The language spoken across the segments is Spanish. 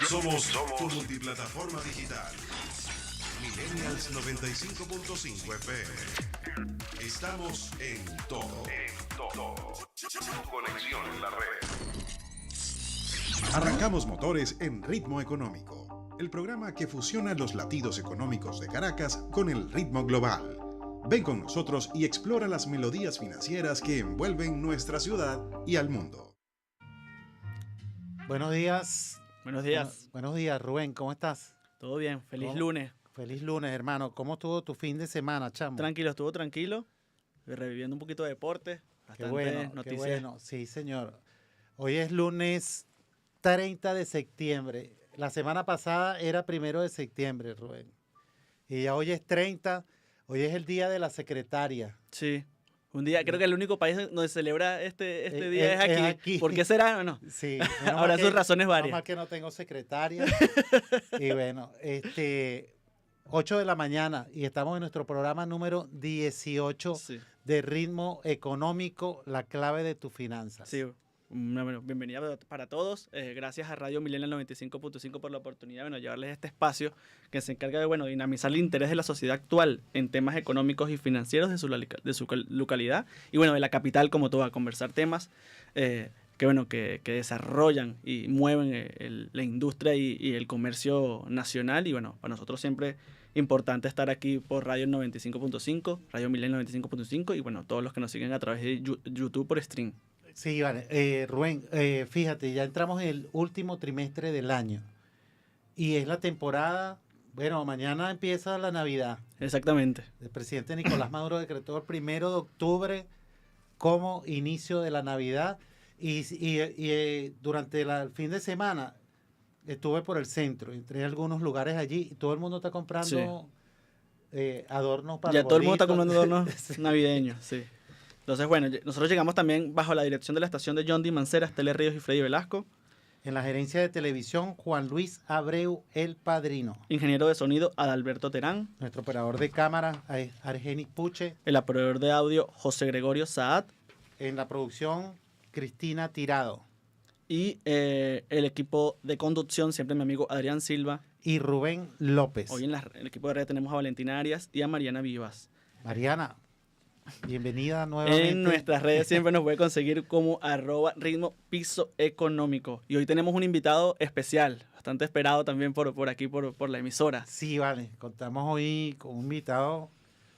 Somos tu multiplataforma digital. Millennials 95.5 FM. Estamos en todo. Tu conexión en la red. Arrancamos motores en Ritmo Económico, el programa que fusiona los latidos económicos de Caracas con el ritmo global. Ven con nosotros y explora las melodías financieras que envuelven nuestra ciudad y al mundo. Buenos días. Buenos días. Buenos días, Rubén. ¿Cómo estás? Todo bien. Feliz lunes. Feliz lunes, hermano. ¿Cómo estuvo tu fin de semana, chamo? Tranquilo, estuvo tranquilo. Reviviendo un poquito de deporte. Qué Bastante bueno, noticias. qué bueno. Sí, señor. Hoy es lunes 30 de septiembre. La semana pasada era 1 de septiembre, Rubén. Y ya hoy es 30. Hoy es el día de la secretaria. Sí. Un día, creo que el único país donde se celebra este día es aquí. ¿Por qué será o no? Sí. Habrá sus razones varias. Más que no tengo secretaria. Y bueno, 8 de la mañana y estamos en nuestro programa número 18 Sí. de Ritmo Económico, la clave de tus finanzas. Sí. Bueno, bienvenida para todos. Gracias a Radio Millennial 95.5 por la oportunidad de llevarles este espacio que se encarga de dinamizar el interés de la sociedad actual en temas económicos y financieros de su localidad y de la capital como todo, a conversar temas que desarrollan y mueven la industria y el comercio nacional. Y para nosotros siempre importante estar aquí por Radio 95.5, Radio Millennial 95.5 y todos los que nos siguen a través de YouTube por stream. Sí, vale. Rubén, fíjate, ya entramos en el último trimestre del año y es la temporada, mañana empieza la Navidad. Exactamente. El presidente Nicolás Maduro decretó el 1 de octubre como inicio de la Navidad y durante el fin de semana estuve por el centro, entré a algunos lugares allí y todo el mundo está comprando adornos para ya todo el mundo está comprando adornos sí. navideños, sí. Entonces, nosotros llegamos también bajo la dirección de la estación de John D. Mancera, Estela Ríos y Freddy Velasco. En la gerencia de televisión, Juan Luis Abreu, el padrino. Ingeniero de sonido, Adalberto Terán. Nuestro operador de cámara, Argenis Puche. El operador de audio, José Gregorio Saad. En la producción, Cristina Tirado. Y el equipo de conducción, siempre mi amigo Adrián Silva. Y Rubén López. Hoy en el equipo de red tenemos a Valentina Arias y a Mariana Vivas. Mariana, bienvenida nuevamente. En nuestras redes siempre nos puede conseguir como @ritmo piso económico. Y hoy tenemos un invitado especial, bastante esperado también por aquí, por la emisora. Sí, vale. Contamos hoy con un invitado,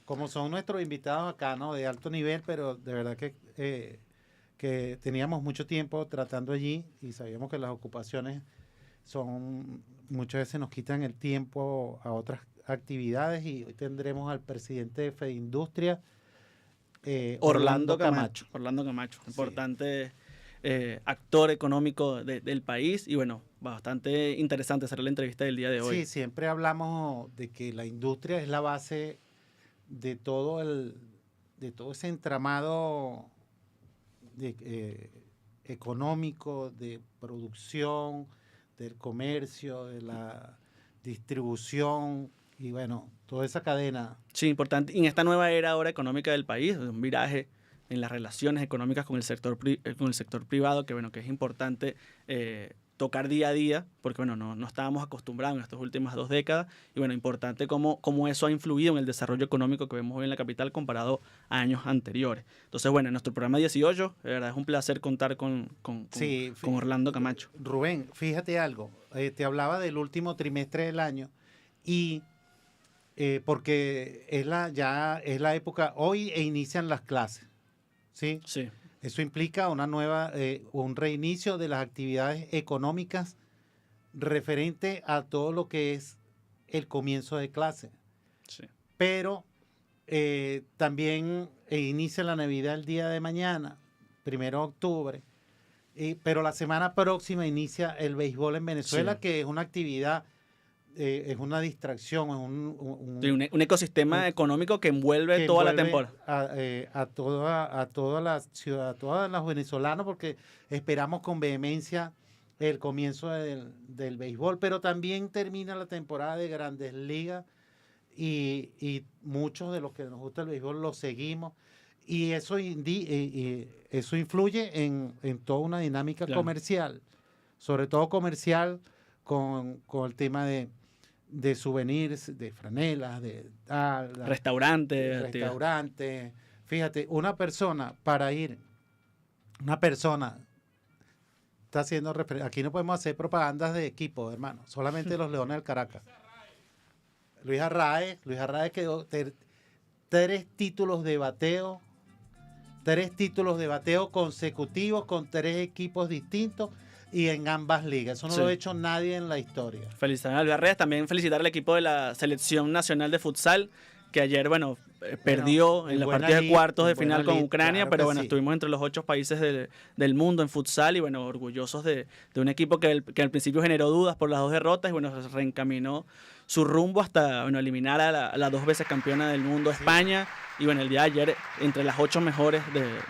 como son nuestros invitados acá, ¿no? De alto nivel, pero de verdad que teníamos mucho tiempo tratando allí y sabíamos que las ocupaciones muchas veces nos quitan el tiempo a otras actividades y hoy tendremos al presidente de Fedindustria, Orlando Camacho. Orlando Camacho, Sí. Importante actor económico del país y bastante interesante será la entrevista del día de hoy. Sí, siempre hablamos de que la industria es la base de todo ese entramado económico, de producción, del comercio, de la distribución y toda esa cadena. Sí, importante. Y en esta nueva era ahora económica del país, un viraje en las relaciones económicas con el sector privado, que es importante tocar día a día, porque no estábamos acostumbrados en estas últimas 2 décadas, y importante cómo eso ha influido en el desarrollo económico que vemos hoy en la capital comparado a años anteriores. Entonces, en nuestro programa 18, de verdad es un placer contar con Orlando Camacho. Rubén, fíjate algo, te hablaba del último trimestre del año y porque ya es la época, hoy inician las clases, ¿sí? Sí. Eso implica un reinicio de las actividades económicas referente a todo lo que es el comienzo de clase. Sí. Pero también inicia la Navidad el día de mañana, 1 de octubre, pero la semana próxima inicia el béisbol en Venezuela, Sí. que es una actividad, es una distracción, es un ecosistema económico que envuelve toda la temporada. A todas las venezolanos, porque esperamos con vehemencia el comienzo del béisbol, pero también termina la temporada de Grandes Ligas y muchos de los que nos gusta el béisbol lo seguimos y eso influye en toda una dinámica Claro. comercial. sobre todo comercial, con el tema de souvenirs, de franelas, de tal, Restaurantes. restaurantes. Fíjate, una persona está haciendo aquí no podemos hacer propagandas de equipo, hermano, solamente los Leones del Caracas. Luis Arraez quedó 3 títulos de bateo consecutivos con 3 equipos distintos y en ambas ligas. Eso no lo ha hecho nadie en la historia. Felicitar a Luis Arraez, también felicitar al equipo de la Selección Nacional de Futsal, que ayer, perdió en los partidos de cuartos de final con Ucrania, claro, pero estuvimos entre los 8 países del mundo en futsal y orgullosos de un equipo que al principio generó dudas por las 2 derrotas y reencaminó su rumbo hasta eliminar a la 2 veces campeona del mundo España y el día de ayer entre las 8 mejores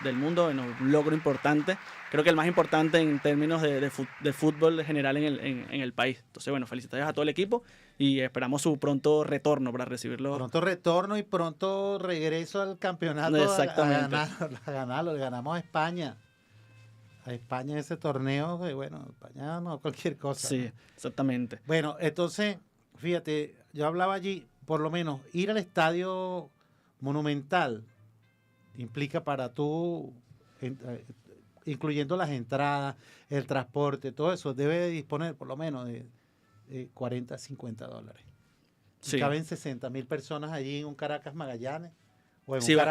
del mundo, un logro importante, creo que el más importante en términos de fútbol general en el país. Entonces felicitaciones a todo el equipo y esperamos su pronto retorno para recibirlo. Pronto retorno y pronto regreso al campeonato. Exactamente. A ganarlo. Le ganamos a España. A España ese torneo, que España no cualquier cosa. Sí, exactamente. Bueno, entonces, fíjate, yo hablaba allí, por lo menos ir al estadio Monumental implica para tú, incluyendo las entradas, el transporte, todo eso, debe disponer por lo menos de $40, $50. Sí. Caben 60,000 personas allí en un Caracas Magallanes. Si vas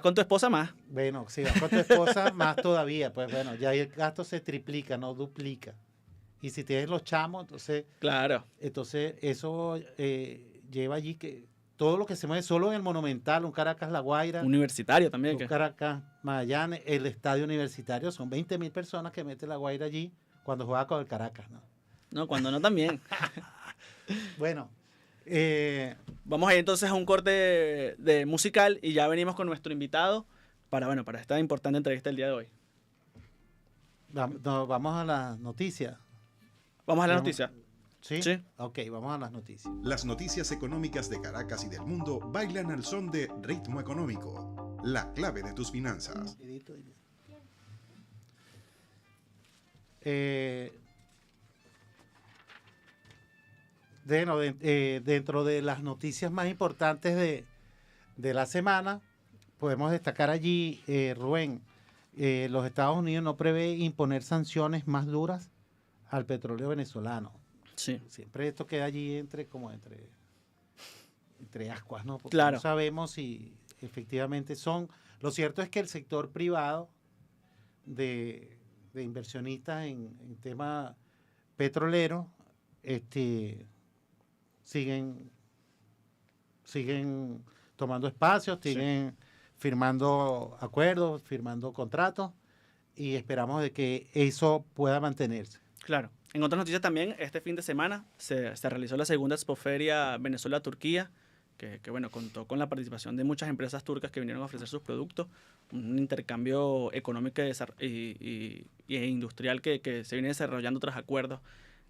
con tu esposa, más. Bueno, si vas con tu esposa, más todavía. Pues ya ahí el gasto se triplica, no duplica. Y si tienes los chamos, entonces... Claro. Entonces, eso lleva allí que todo lo que se mueve solo en el Monumental, un Caracas La Guaira. Universitario también. Un Caracas Magallanes, el estadio universitario, son 20,000 personas que mete La Guaira allí cuando juega con el Caracas, ¿no? No, cuando no también. Bueno. Vamos a ir entonces a un corte de musical y ya venimos con nuestro invitado para esta importante entrevista del día de hoy. Vamos a las noticias. ¿Vamos a las noticias? ¿Sí? Ok, vamos a las noticias. Las noticias económicas de Caracas y del mundo bailan al son de Ritmo Económico, la clave de tus finanzas. Dentro de las noticias más importantes de la semana, podemos destacar allí, Rubén, los Estados Unidos no prevé imponer sanciones más duras al petróleo venezolano. Sí. Siempre esto queda allí entre ascuas, ¿no? Porque claro. No sabemos si efectivamente son... Lo cierto es que el sector privado de inversionistas en tema petrolero siguen tomando espacios, siguen firmando acuerdos, firmando contratos y esperamos de que eso pueda mantenerse. Claro. En otras noticias también, este fin de semana se realizó la segunda Expoferia Venezuela-Turquía, que contó con la participación de muchas empresas turcas que vinieron a ofrecer sus productos, un intercambio económico e industrial que se viene desarrollando tras acuerdos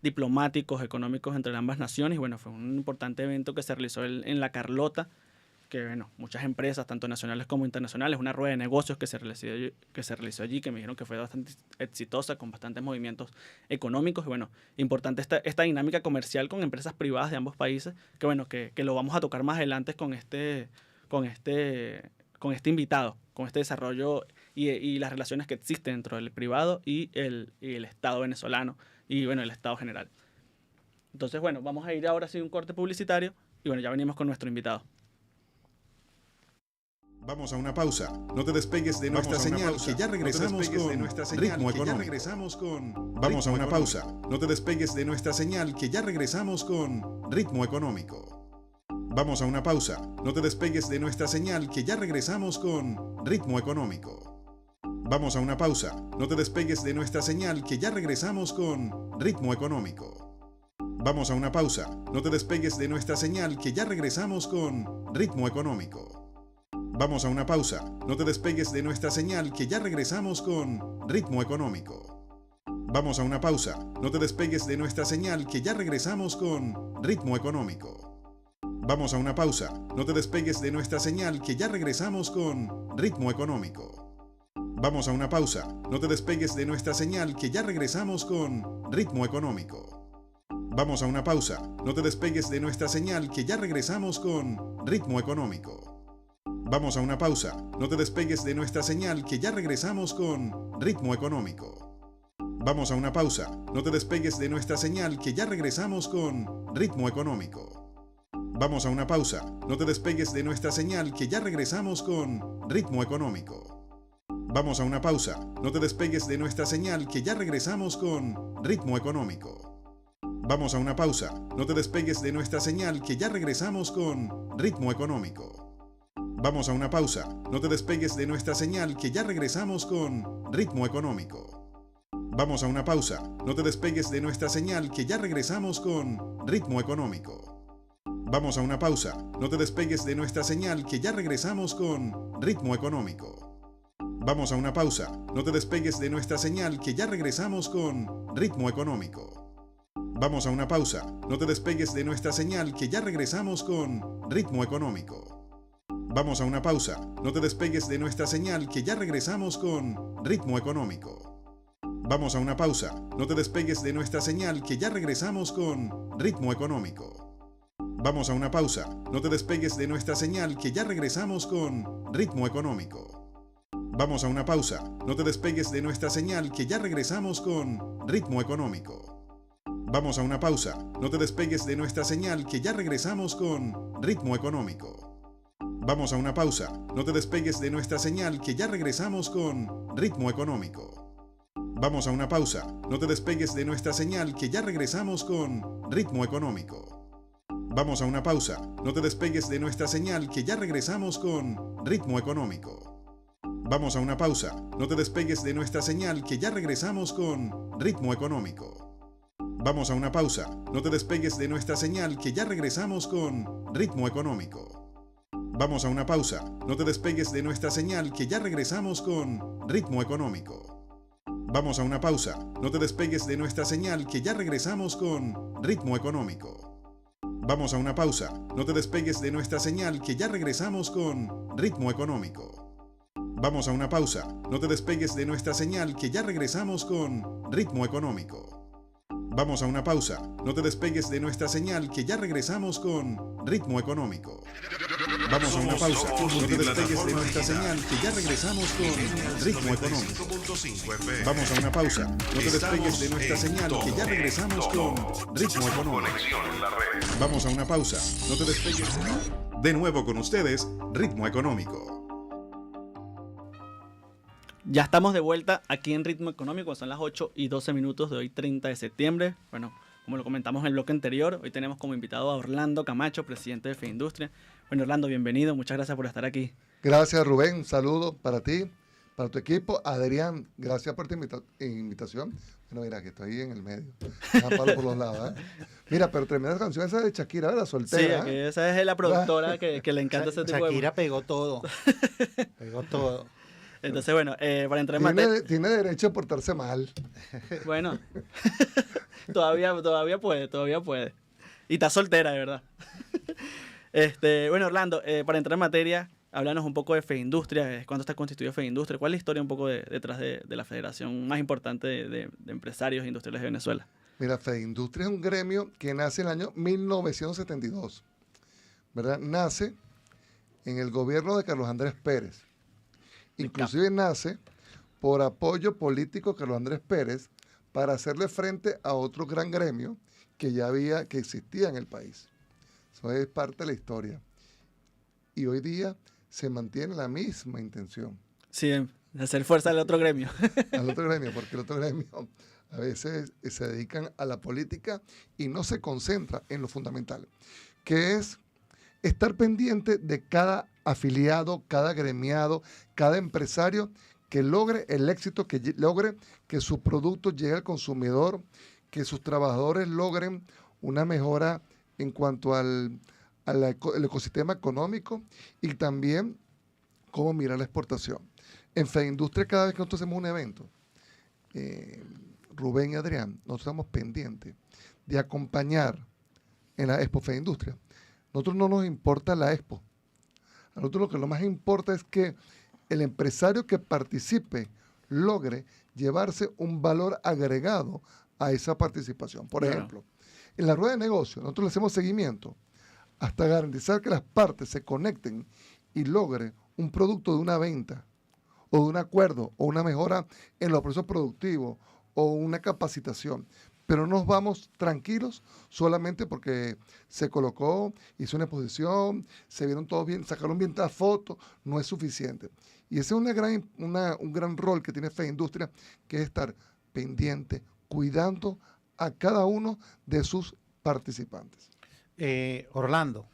diplomáticos, económicos entre ambas naciones. Y fue un importante evento que se realizó en La Carlota, que muchas empresas, tanto nacionales como internacionales, una rueda de negocios que se realizó allí, que me dijeron que fue bastante exitosa, con bastantes movimientos económicos. Y importante esta dinámica comercial con empresas privadas de ambos países, que lo vamos a tocar más adelante con este invitado, con este desarrollo y las relaciones que existen dentro del privado y el Estado venezolano y el Estado general. Entonces, vamos a ir ahora sí a un corte publicitario y ya venimos con nuestro invitado. Vamos a una pausa. No te despegues de nuestra señal, que ya regresamos con Ritmo Económico. Vamos a una pausa. No te despegues de nuestra señal, que ya regresamos con Ritmo Económico. Vamos a una pausa. No te despegues de nuestra señal, que ya regresamos con Ritmo Económico. Vamos a una pausa. No te despegues de nuestra señal, que ya regresamos con Ritmo Económico. Vamos a una pausa. No te despegues de nuestra señal, que ya regresamos con Ritmo Económico. Vamos a una pausa. No te despegues de nuestra señal, que ya regresamos con Ritmo Económico. Vamos a una pausa. No te despegues de nuestra señal, que ya regresamos con Ritmo Económico. Vamos a una pausa. No te despegues de nuestra señal, que ya regresamos con Ritmo Económico. Vamos a una pausa. No te despegues de nuestra señal que ya regresamos con Ritmo Económico. Vamos a una pausa. No te despegues de nuestra señal que ya regresamos con Ritmo Económico. Vamos a una pausa. No te despegues de nuestra señal que ya regresamos con Ritmo Económico. Vamos a una pausa. No te despegues de nuestra señal que ya regresamos con Ritmo Económico. Vamos a una pausa. No te despegues de nuestra señal que ya regresamos con Ritmo Económico. Vamos a una pausa. No te despegues de nuestra señal que ya regresamos con Ritmo Económico. Vamos a una pausa. No te despegues de nuestra señal que ya regresamos con Ritmo Económico. Vamos a una pausa. No te despegues de nuestra señal que ya regresamos con Ritmo Económico. Vamos a una pausa. No te despegues de nuestra señal que ya regresamos con Ritmo Económico. Vamos a una pausa. No te despegues de nuestra señal que ya regresamos con Ritmo Económico. Vamos a una pausa. No te despegues de nuestra señal que ya regresamos con Ritmo Económico. Vamos a una pausa. No te despegues de nuestra señal que ya regresamos con Ritmo Económico. Vamos a una pausa. No te despegues de nuestra señal que ya regresamos con Ritmo Económico. Vamos a una pausa. No te despegues de nuestra señal que ya regresamos con Ritmo Económico. Vamos a una pausa. No te despegues de nuestra señal que ya regresamos con Ritmo Económico. Vamos a una pausa. No te despegues de nuestra señal que ya regresamos con Ritmo Económico. Vamos a una pausa. No te despegues de nuestra señal que ya regresamos con Ritmo Económico. Vamos a una pausa. No te despegues de nuestra señal que ya regresamos con Ritmo Económico. Vamos a una pausa. No te despegues de nuestra señal que ya regresamos con Ritmo Económico. Vamos a una pausa. No te despegues de nuestra señal que ya regresamos con Ritmo Económico. Vamos a una pausa. No te despegues de nuestra señal que ya regresamos con Ritmo Económico. Vamos a una pausa. No te despegues de nuestra señal que ya regresamos con Ritmo Económico. Vamos a una pausa. No te despegues de nuestra señal que ya regresamos con Ritmo Económico. Vamos a una pausa. No te despegues de nuestra señal que ya regresamos con Ritmo Económico. Vamos a una pausa. No te despegues de nuestra señal que ya regresamos con Ritmo Económico. Vamos a una pausa. No te despegues de nuestra señal que ya regresamos con Ritmo Económico. Vamos a una pausa. No te despegues de nuestra señal que ya regresamos con Ritmo Económico. Vamos a una pausa. No te despegues de nuestra señal que ya regresamos con Ritmo Económico. Vamos a una pausa. No te despegues de nuestra señal que ya regresamos con Ritmo Económico. Vamos a una pausa. No te despegues. De nuevo con ustedes, Ritmo Económico. Ya estamos de vuelta aquí en Ritmo Económico, son las 8:12 de hoy, 30 de septiembre. Bueno, como lo comentamos en el bloque anterior, hoy tenemos como invitado a Orlando Camacho, presidente de FEINDUSTRIA. Bueno, Orlando, bienvenido, muchas gracias por estar aquí. Gracias, Rubén, un saludo para ti, para tu equipo. Adrián, gracias por tu invitación. Bueno, mira, que estoy ahí en el medio, palo por los lados, ¿eh? Mira, pero tremenda canción esa de Shakira, ¿verdad? Soltera. Sí, esa es la productora que le encanta ese tipo de... Shakira pegó todo. Pegó todo. Entonces, bueno, para entrar en materia... Tiene derecho a portarse mal. Bueno, todavía puede. Y está soltera, de verdad. Bueno, Orlando, para entrar en materia, háblanos un poco de FEINDUSTRIA, cuándo está constituido FEINDUSTRIA, cuál es la historia un poco detrás de la federación más importante de empresarios industriales de Venezuela. Mira, FEINDUSTRIA es un gremio que nace en el año 1972, ¿verdad? Nace en el gobierno de Carlos Andrés Pérez. Inclusive nace por apoyo político de Carlos Andrés Pérez para hacerle frente a otro gran gremio que existía en el país. Eso es parte de la historia. Y hoy día se mantiene la misma intención. Sí, de hacer fuerza al otro gremio. Al otro gremio, porque el otro gremio a veces se dedican a la política y no se concentra en lo fundamental, que es estar pendiente de cada afiliado, cada gremiado, cada empresario que logre el éxito, que logre que su producto llegue al consumidor, que sus trabajadores logren una mejora en cuanto al ecosistema económico y también cómo mirar la exportación. En FEINDUSTRIA, cada vez que nosotros hacemos un evento, Rubén y Adrián, nosotros estamos pendientes de acompañar en la Expo FEINDUSTRIA. A nosotros no nos importa la Expo. A nosotros lo que más importa es que el empresario que participe logre llevarse un valor agregado a esa participación. Por ejemplo, en la rueda de negocio, nosotros le hacemos seguimiento hasta garantizar que las partes se conecten y logren un producto de una venta o de un acuerdo o una mejora en los procesos productivos o una capacitación. Pero no nos vamos tranquilos solamente porque se colocó, hizo una exposición, se vieron todos bien, sacaron bien las fotos, no es suficiente. Y ese es un gran rol que tiene FEINDUSTRIA, que es estar pendiente, cuidando a cada uno de sus participantes. Orlando,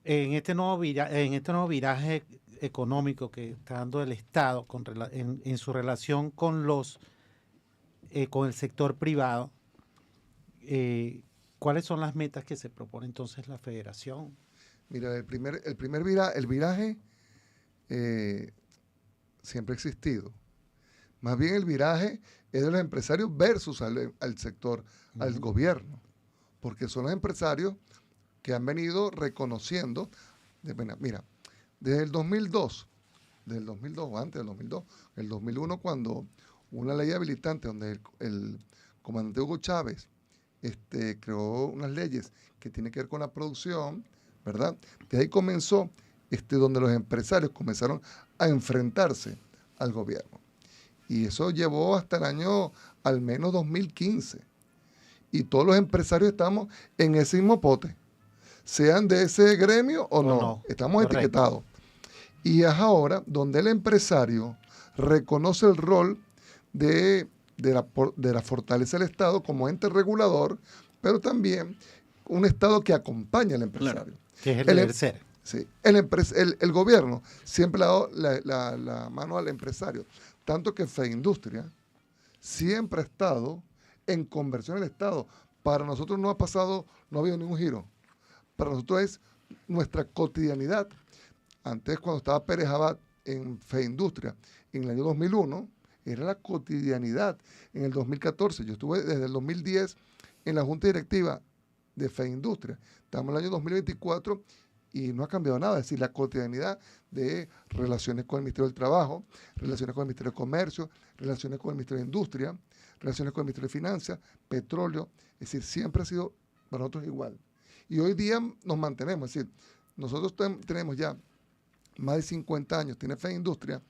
en este nuevo viraje económico que está dando el Estado en su relación con el sector privado, ¿cuáles son las metas que se propone entonces la Federación? Mira, el viraje siempre ha existido. Más bien el viraje es de los empresarios versus al sector, al gobierno, porque son los empresarios que han venido reconociendo, mira, desde el 2002 o antes del 2002, el 2001, cuando una ley habilitante donde el comandante Hugo Chávez creó unas leyes que tienen que ver con la producción, ¿verdad? De ahí comenzó donde los empresarios comenzaron a enfrentarse al gobierno. Y eso llevó hasta el año al menos 2015. Y todos los empresarios estamos en ese mismo pote, sean de ese gremio o no. Estamos etiquetados. Y es ahora donde el empresario reconoce el rol de la fortaleza del Estado como ente regulador, pero también un Estado que acompaña al empresario. Claro, que es el deber ser. Sí, el gobierno siempre le ha dado la mano al empresario, tanto que FEINDUSTRIA siempre ha estado en conversión del Estado. Para nosotros no ha habido ningún giro. Para nosotros es nuestra cotidianidad. Antes, cuando estaba Pérez Abad en FEINDUSTRIA, en el año 2001, era la cotidianidad. En el 2014, yo estuve desde el 2010 en la Junta Directiva de FEINDUSTRIA. Estamos en el año 2024 y no ha cambiado nada. Es decir, la cotidianidad de relaciones con el Ministerio del Trabajo, relaciones con el Ministerio de Comercio, relaciones con el Ministerio de Industria, relaciones con el Ministerio de Finanzas, petróleo. Es decir, siempre ha sido para nosotros igual. Y hoy día nos mantenemos. Es decir, nosotros tenemos ya más de 50 años, tiene FEINDUSTRIA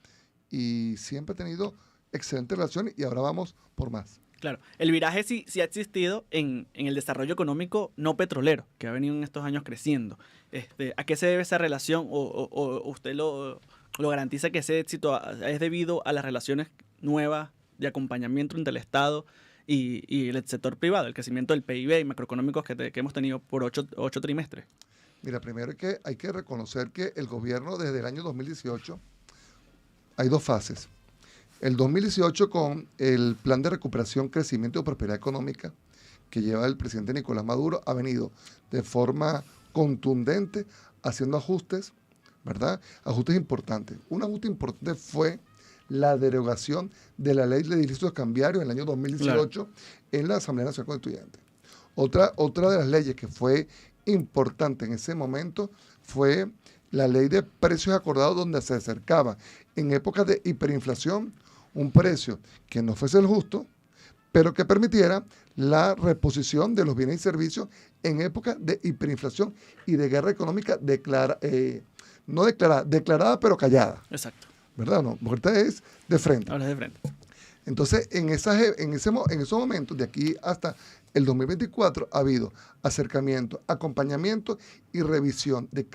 y siempre ha tenido excelente relación y ahora vamos por más. Claro, el viraje sí ha existido en el desarrollo económico no petrolero, que ha venido en estos años creciendo. ¿A qué se debe esa relación o usted lo garantiza que ese éxito es debido a las relaciones nuevas de acompañamiento entre el Estado y el sector privado, el crecimiento del PIB y macroeconómicos que hemos tenido por 8 trimestres? Mira, primero hay que reconocer que el gobierno desde el año 2018 hay dos fases. El 2018 con el Plan de Recuperación, Crecimiento y Prosperidad Económica que lleva el presidente Nicolás Maduro ha venido de forma contundente haciendo ajustes, ¿verdad? Ajustes importantes. Un ajuste importante fue la derogación de la Ley de Ilícitos Cambiarios en el año 2018 en la Asamblea Nacional Constituyente. Otra de las leyes que fue importante en ese momento fue la Ley de Precios Acordados, donde se acercaba en épocas de hiperinflación un precio que no fuese el justo, pero que permitiera la reposición de los bienes y servicios en épocas de hiperinflación y de guerra económica no declarada, pero callada. Exacto. ¿Verdad? No, porque ahorita es de frente. Ahora es de frente. Entonces, en esos momentos, de aquí hasta el 2024, ha habido acercamiento, acompañamiento y revisión de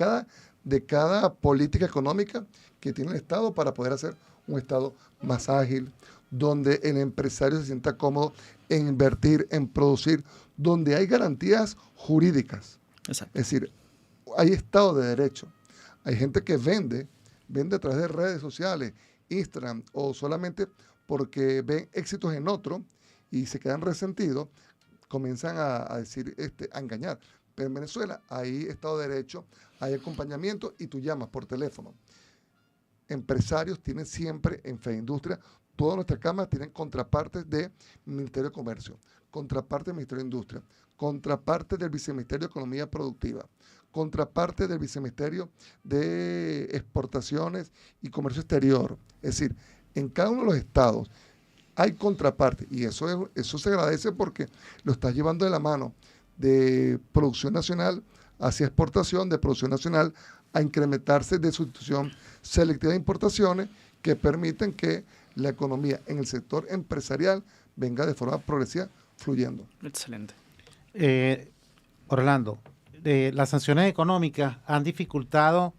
cada política económica que tiene el Estado para poder hacer un Estado más ágil, donde el empresario se sienta cómodo en invertir, en producir, donde hay garantías jurídicas. Exacto. Es decir, hay Estado de Derecho. Hay gente que vende a través de redes sociales, Instagram, o solamente porque ven éxitos en otro y se quedan resentidos, comienzan a decir, a engañar. Pero en Venezuela hay Estado de Derecho, hay acompañamiento y tú llamas por teléfono. Empresarios tienen siempre en FEINDUSTRIA, todas nuestras cámaras tienen contrapartes del Ministerio de Comercio, contraparte del Ministerio de Industria, contraparte del Viceministerio de Economía Productiva, contraparte del Viceministerio de Exportaciones y Comercio Exterior. Es decir, en cada uno de los estados hay contraparte y eso se agradece porque lo estás llevando de la mano de producción nacional hacia exportación, de producción nacional a incrementarse de sustitución selectiva de importaciones que permiten que la economía en el sector empresarial venga de forma progresiva fluyendo. Excelente. Orlando, las sanciones económicas han dificultado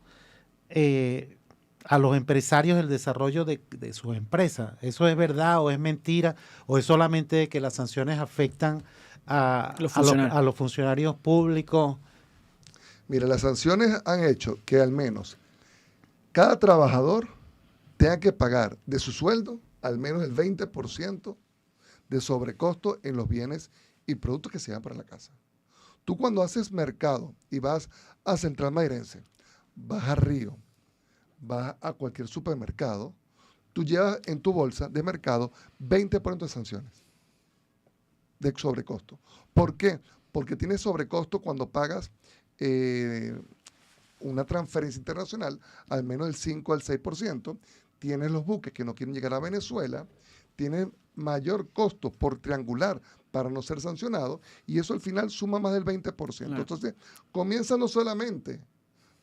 a los empresarios el desarrollo de sus empresas. ¿Eso es verdad o es mentira? ¿O es solamente que las sanciones afectan a los funcionarios públicos? Mira, las sanciones han hecho que al menos cada trabajador tenga que pagar de su sueldo al menos el 20% de sobrecosto en los bienes y productos que se llevan para la casa. Tú cuando haces mercado y vas a Central Mairense, vas a Río, vas a cualquier supermercado, tú llevas en tu bolsa de mercado 20% de sanciones de sobrecosto. ¿Por qué? Porque tienes sobrecosto cuando pagas una transferencia internacional al menos del 5 al 6%, tienes los buques que no quieren llegar a Venezuela, tienes mayor costo por triangular para no ser sancionado y eso al final suma más del 20%. Claro. Entonces, comienza no solamente,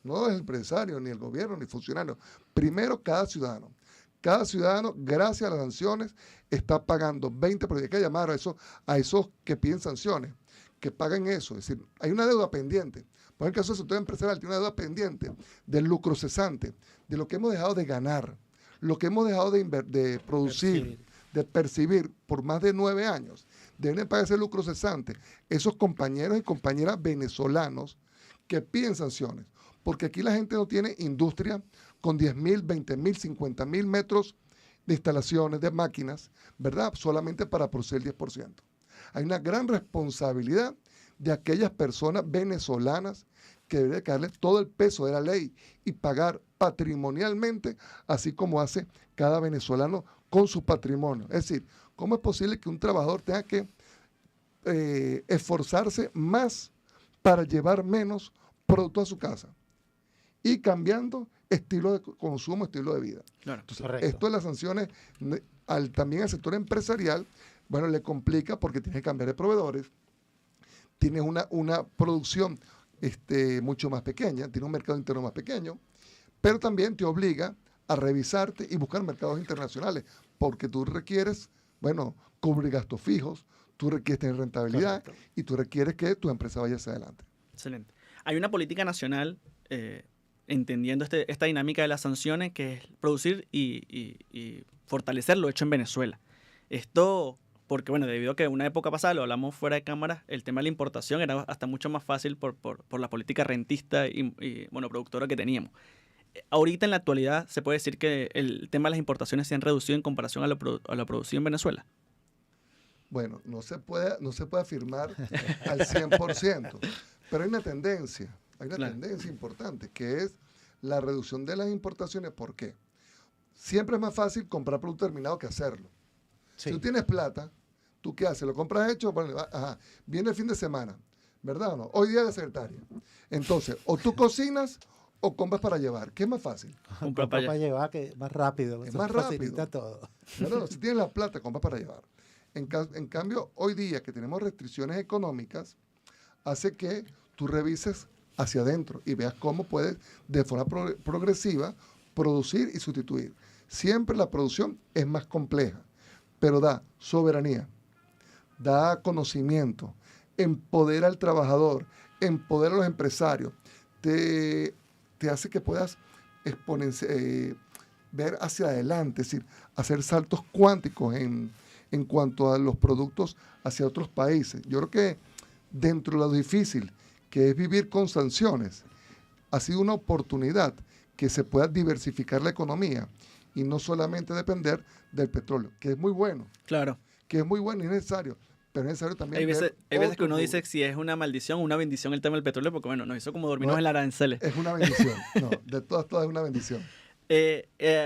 no es el empresario, ni el gobierno, ni el funcionario, primero cada ciudadano. Cada ciudadano, gracias a las sanciones, está pagando 20%. Hay que llamar a esos que piden sanciones, que paguen eso. Es decir, hay una deuda pendiente. Por el caso del sector empresarial, tiene una deuda pendiente del lucro cesante, de lo que hemos dejado de ganar, lo que hemos dejado de producir, de percibir por más de 9 años. Deben pagar ese lucro cesante. Esos compañeros y compañeras venezolanos que piden sanciones. Porque aquí la gente no tiene industria con 10.000, 20.000, 50.000 metros de instalaciones, de máquinas, ¿verdad? Solamente para producir el 10%. Hay una gran responsabilidad de aquellas personas venezolanas que deberían caerle todo el peso de la ley y pagar patrimonialmente, así como hace cada venezolano con su patrimonio. Es decir, ¿cómo es posible que un trabajador tenga que esforzarse más para llevar menos producto a su casa? Y cambiando estilo de consumo, estilo de vida. Claro, entonces, esto de las sanciones también al sector empresarial, bueno, le complica porque tiene que cambiar de proveedores, tiene una producción mucho más pequeña, tiene un mercado interno más pequeño, pero también te obliga a revisarte y buscar mercados internacionales, porque tú requieres, bueno, cubrir gastos fijos, tú requieres tener rentabilidad. Correcto. Y tú requieres que tu empresa vaya hacia adelante. Excelente. Hay una política nacional entendiendo esta dinámica de las sanciones, que es producir y fortalecer lo hecho en Venezuela. Esto, porque bueno, debido a que en una época pasada, lo hablamos fuera de cámara, el tema de la importación era hasta mucho más fácil por la política rentista y bueno, productora que teníamos. Ahorita en la actualidad se puede decir que el tema de las importaciones se han reducido en comparación a lo producido en Venezuela. Bueno, no se puede afirmar al 100%, pero hay una tendencia. Hay una tendencia importante, que es la reducción de las importaciones. ¿Por qué? Siempre es más fácil comprar producto terminado que hacerlo. Sí. Si tú tienes plata, ¿tú qué haces? ¿Lo compras hecho? Bueno, viene el fin de semana, ¿verdad o no? Hoy día de la secretaria. Entonces, o tú cocinas o compras para llevar. ¿Qué es más fácil? Comprar para llevar, que es más rápido. Es más rápido. Todo. No, si tienes la plata, compras para llevar. En cambio, hoy día que tenemos restricciones económicas, hace que tú revises hacia adentro y veas cómo puedes de forma progresiva producir y sustituir. Siempre la producción es más compleja, pero da soberanía, da conocimiento, empodera al trabajador, empodera a los empresarios, te hace que puedas ver hacia adelante, es decir, hacer saltos cuánticos en cuanto a los productos hacia otros países. Yo creo que dentro de lo difícil que es vivir con sanciones, ha sido una oportunidad que se pueda diversificar la economía y no solamente depender del petróleo, que es muy bueno. Claro. Que es muy bueno y necesario, pero es necesario también. Hay veces que uno dice si es una maldición o una bendición el tema del petróleo, porque bueno, nos hizo como dormirnos en la aranceles. Es una bendición, no, de todas es una bendición.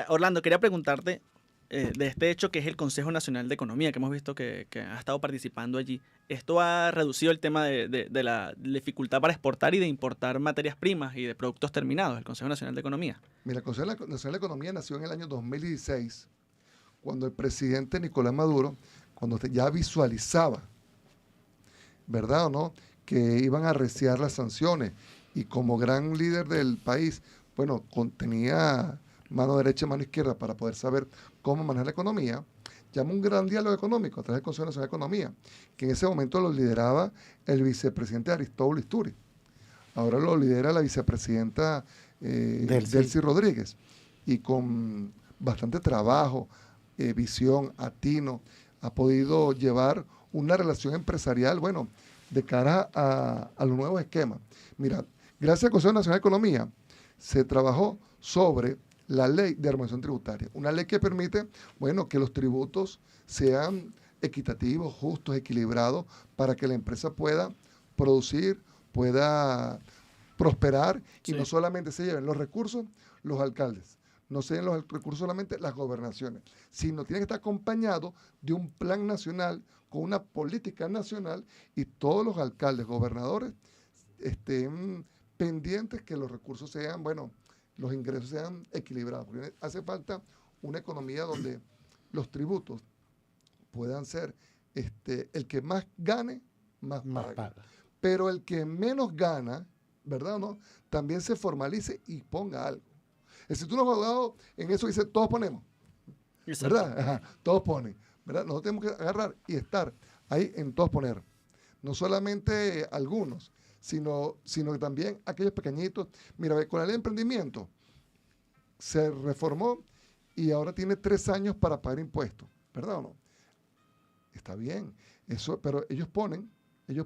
Orlando, quería preguntarte, de este hecho que es el Consejo Nacional de Economía, que hemos visto que ha estado participando allí. Esto ha reducido el tema de la dificultad para exportar y de importar materias primas y de productos terminados, el Consejo Nacional de Economía. Mira, el Consejo Nacional de Economía nació en el año 2016, cuando el presidente Nicolás Maduro, cuando ya visualizaba, ¿verdad o no?, que iban a arreciar las sanciones, y como gran líder del país, bueno, tenía mano derecha y mano izquierda para poder saber cómo manejar la economía, llamó un gran diálogo económico a través del Consejo Nacional de Economía, que en ese momento lo lideraba el vicepresidente Aristóbulo Isturi. Ahora lo lidera la vicepresidenta Delcy Rodríguez, y con bastante trabajo, visión, atino, ha podido llevar una relación empresarial, bueno, de cara a los nuevos esquemas. Mira, gracias al Consejo Nacional de Economía se trabajó sobre la ley de armonización tributaria, una ley que permite, bueno, que los tributos sean equitativos, justos, equilibrados, para que la empresa pueda producir, pueda prosperar, y no solamente se lleven los recursos los alcaldes, no se lleven los recursos solamente las gobernaciones, sino tiene que estar acompañado de un plan nacional con una política nacional, y todos los alcaldes, gobernadores estén pendientes que los recursos sean, bueno, los ingresos sean equilibrados, porque hace falta una economía donde los tributos puedan ser el que más gane, más paga. Pero el que menos gana, ¿verdad o no?, también se formalice y ponga algo. Es decir, tú no has abogado en eso, dice, todos ponemos, ¿verdad? Ajá, todos ponen, ¿verdad? Nosotros tenemos que agarrar y estar ahí en todos poner. No solamente algunos, sino que también aquellos pequeñitos. Mira, con la ley de emprendimiento se reformó y ahora tiene 3 años para pagar impuestos, ¿verdad o no? Está bien, eso, pero ellos ponen, pues ya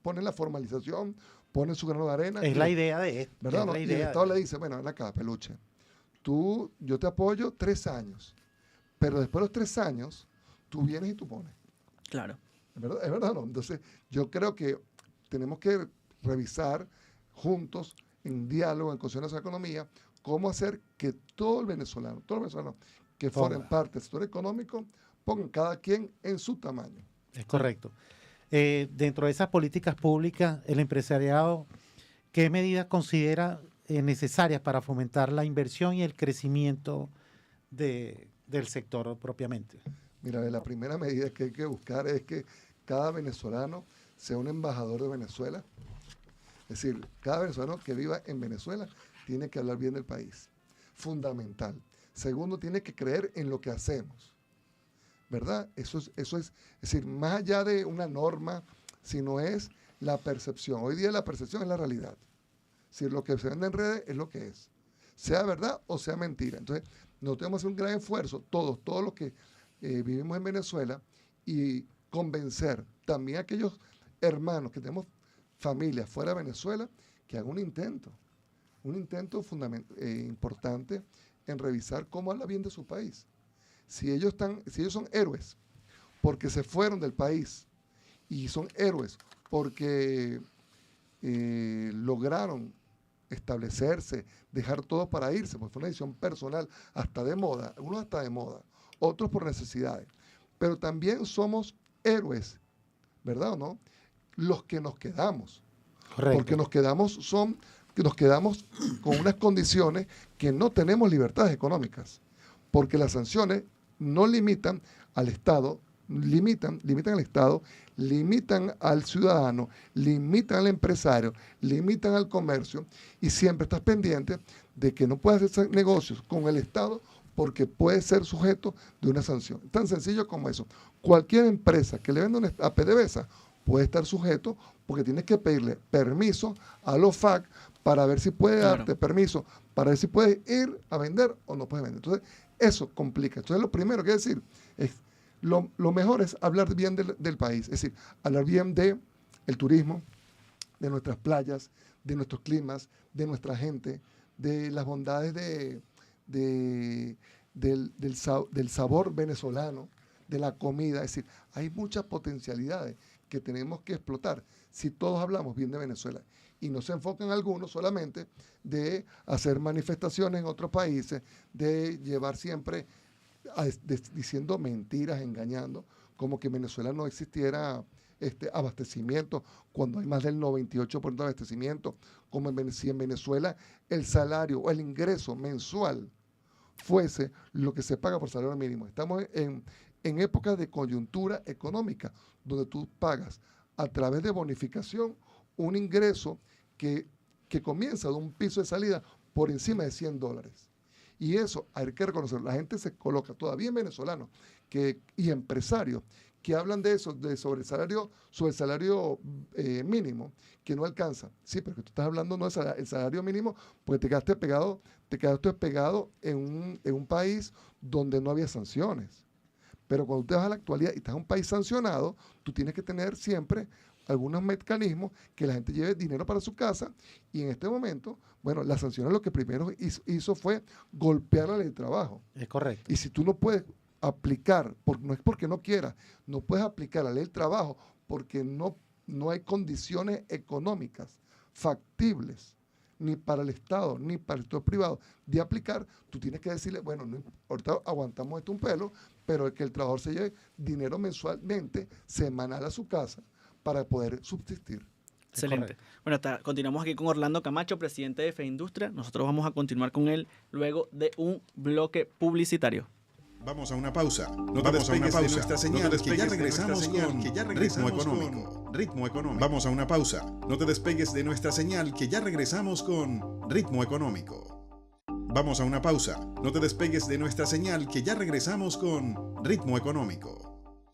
ponen la formalización, ponen su grano de arena. Es la idea de esto. ¿Verdad? ¿No? Y el Estado le dice, bueno, ven acá, peluche, yo te apoyo 3 años, pero después de los 3 años, tú vienes y tú pones. Claro. ¿Es verdad o no? Entonces, yo creo que tenemos que revisar juntos, en diálogo, en el Consejo Nacional de Economía, cómo hacer que todos los venezolanos que formen parte del sector económico, pongan cada quien en su tamaño. Es correcto. Dentro de esas políticas públicas, el empresariado, ¿qué medidas considera necesarias para fomentar la inversión y el crecimiento del sector propiamente? Mira, la primera medida que hay que buscar es que cada venezolano sea un embajador de Venezuela. Es decir, cada venezolano que viva en Venezuela tiene que hablar bien del país. Fundamental. Segundo, tiene que creer en lo que hacemos, ¿verdad? Eso es decir, más allá de una norma, sino es la percepción. Hoy día la percepción es la realidad. Es decir, lo que se vende en redes es lo que es, sea verdad o sea mentira. Entonces, nosotros tenemos que hacer un gran esfuerzo, todos los que vivimos en Venezuela, y convencer también a aquellos hermanos que tenemos familias fuera de Venezuela, que hagan un intento importante en revisar cómo habla bien de su país. Si ellos son héroes porque se fueron del país, y son héroes porque lograron establecerse, dejar todo para irse, porque fue una decisión personal, hasta de moda, algunos hasta de moda, otros por necesidades. Pero también somos héroes, ¿verdad o no?, los que nos quedamos. Correcto. Porque nos quedamos con unas condiciones que no tenemos libertades económicas, porque las sanciones no limitan al Estado, limitan al Estado, limitan al ciudadano, limitan al empresario, limitan al comercio, y siempre estás pendiente de que no puedas hacer negocios con el Estado porque puede ser sujeto de una sanción. Tan sencillo como eso. Cualquier empresa que le venda a PDVSA puede estar sujeto, porque tienes que pedirle permiso a los FAC para ver si puede darte permiso, para ver si puedes ir a vender o no puedes vender. Entonces, eso complica. Entonces, lo primero que decir es, lo mejor es hablar bien del país, es decir, hablar bien del turismo, de nuestras playas, de nuestros climas, de nuestra gente, de las bondades del sabor venezolano, de la comida. Es decir, hay muchas potencialidades que tenemos que explotar si todos hablamos bien de Venezuela, y no se enfocan algunos solamente de hacer manifestaciones en otros países, de llevar siempre diciendo mentiras, engañando, como que en Venezuela no existiera abastecimiento, cuando hay más del 98% de abastecimiento, como si en Venezuela el salario o el ingreso mensual fuese lo que se paga por salario mínimo. Estamos en épocas de coyuntura económica, donde tú pagas a través de bonificación un ingreso que comienza de un piso de salida por encima de $100. Y eso hay que reconocerlo. La gente se coloca, todavía en venezolanos y empresarios, que hablan de eso, sobre el salario mínimo, que no alcanza. Sí, pero que tú estás hablando no del salario mínimo, porque te quedaste pegado en un país donde no había sanciones. Pero cuando te vas a la actualidad y estás en un país sancionado, tú tienes que tener siempre algunos mecanismos que la gente lleve dinero para su casa, y en este momento, bueno, las sanciones lo que primero hizo fue golpear la ley del trabajo. Es correcto. Y si tú no puedes aplicar, no es porque no quieras, no puedes aplicar la ley del trabajo porque no hay condiciones económicas factibles ni para el Estado ni para el sector privado de aplicar, tú tienes que decirle, bueno, ahorita aguantamos esto un pelo, pero que el trabajador se lleve dinero mensualmente, semanal a su casa para poder subsistir. Excelente. Bueno, continuamos aquí con Orlando Camacho, presidente de FEINDUSTRIA. Nosotros vamos a continuar con él luego de un bloque publicitario. Vamos a una pausa. No te despegues de nuestra señal, que ya regresamos con Ritmo Económico. Ritmo Económico. Vamos a una pausa. No te despegues de nuestra señal, que ya regresamos con Ritmo Económico. Vamos a una pausa. No te despegues de nuestra señal, que ya regresamos con Ritmo Económico.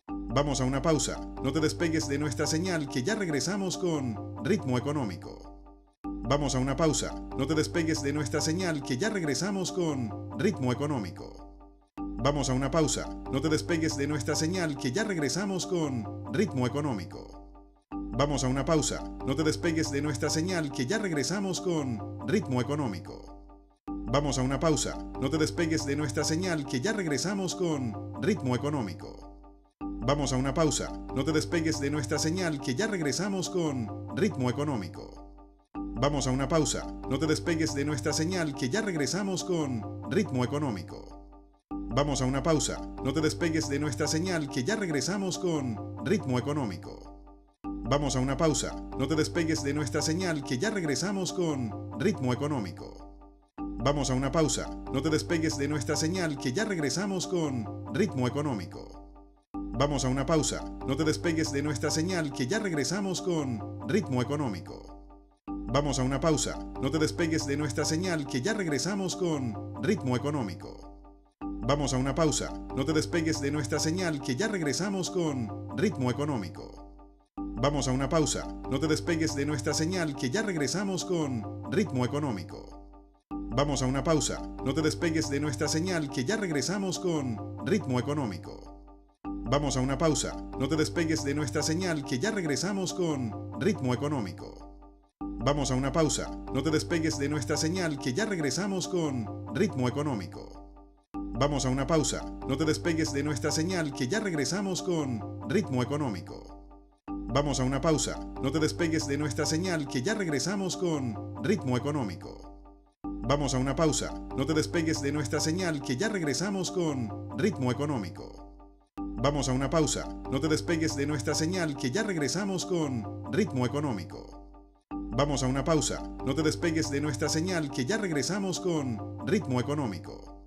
Vamos a una pausa. No te despegues de nuestra señal, que ya regresamos con Ritmo Económico. Vamos a una pausa. No te despegues de nuestra señal, que ya regresamos con Ritmo Económico. Vamos a una pausa. No te despegues de nuestra señal, que ya regresamos con Ritmo Económico. Vamos a una pausa. No te despegues de nuestra señal, que ya regresamos con Ritmo Económico. Vamos a una pausa. No te despegues de nuestra señal, que ya regresamos con Ritmo Económico. Vamos a una pausa. No te despegues de nuestra señal, que ya regresamos con Ritmo Económico. Vamos a una pausa. No te despegues de nuestra señal, que ya regresamos con Ritmo Económico. Vamos a una pausa. No te despegues de nuestra señal, que ya regresamos con Ritmo Económico. Vamos a una pausa. No te despegues de nuestra señal, que ya regresamos con Ritmo Económico. Vamos a una pausa. No te despegues de nuestra señal, que ya regresamos con Ritmo Económico. Vamos a una pausa. No te despegues de nuestra señal, que ya regresamos con Ritmo Económico. Vamos a una pausa. No te despegues de nuestra señal, que ya regresamos con Ritmo Económico. Vamos a una pausa. No te despegues de nuestra señal, que ya regresamos con Ritmo Económico. Vamos a una pausa. No te despegues de nuestra señal, que ya regresamos con Ritmo Económico. Vamos a una pausa. No te despegues de nuestra señal, que ya regresamos con Ritmo Económico. Vamos a una pausa. No te despegues de nuestra señal, que ya regresamos con Ritmo Económico. Vamos a una pausa. No te despegues de nuestra señal, que ya regresamos con Ritmo Económico. Vamos a una pausa. No te despegues de nuestra señal, que ya regresamos con Ritmo Económico. Vamos a una pausa. No te despegues de nuestra señal, que ya regresamos con Ritmo Económico. Vamos a una pausa. No te despegues de nuestra señal, que ya regresamos con Ritmo Económico. Vamos a una pausa. No te despegues de nuestra señal, que ya regresamos con Ritmo Económico. Vamos a una pausa. No te despegues de nuestra señal, que ya regresamos con Ritmo Económico.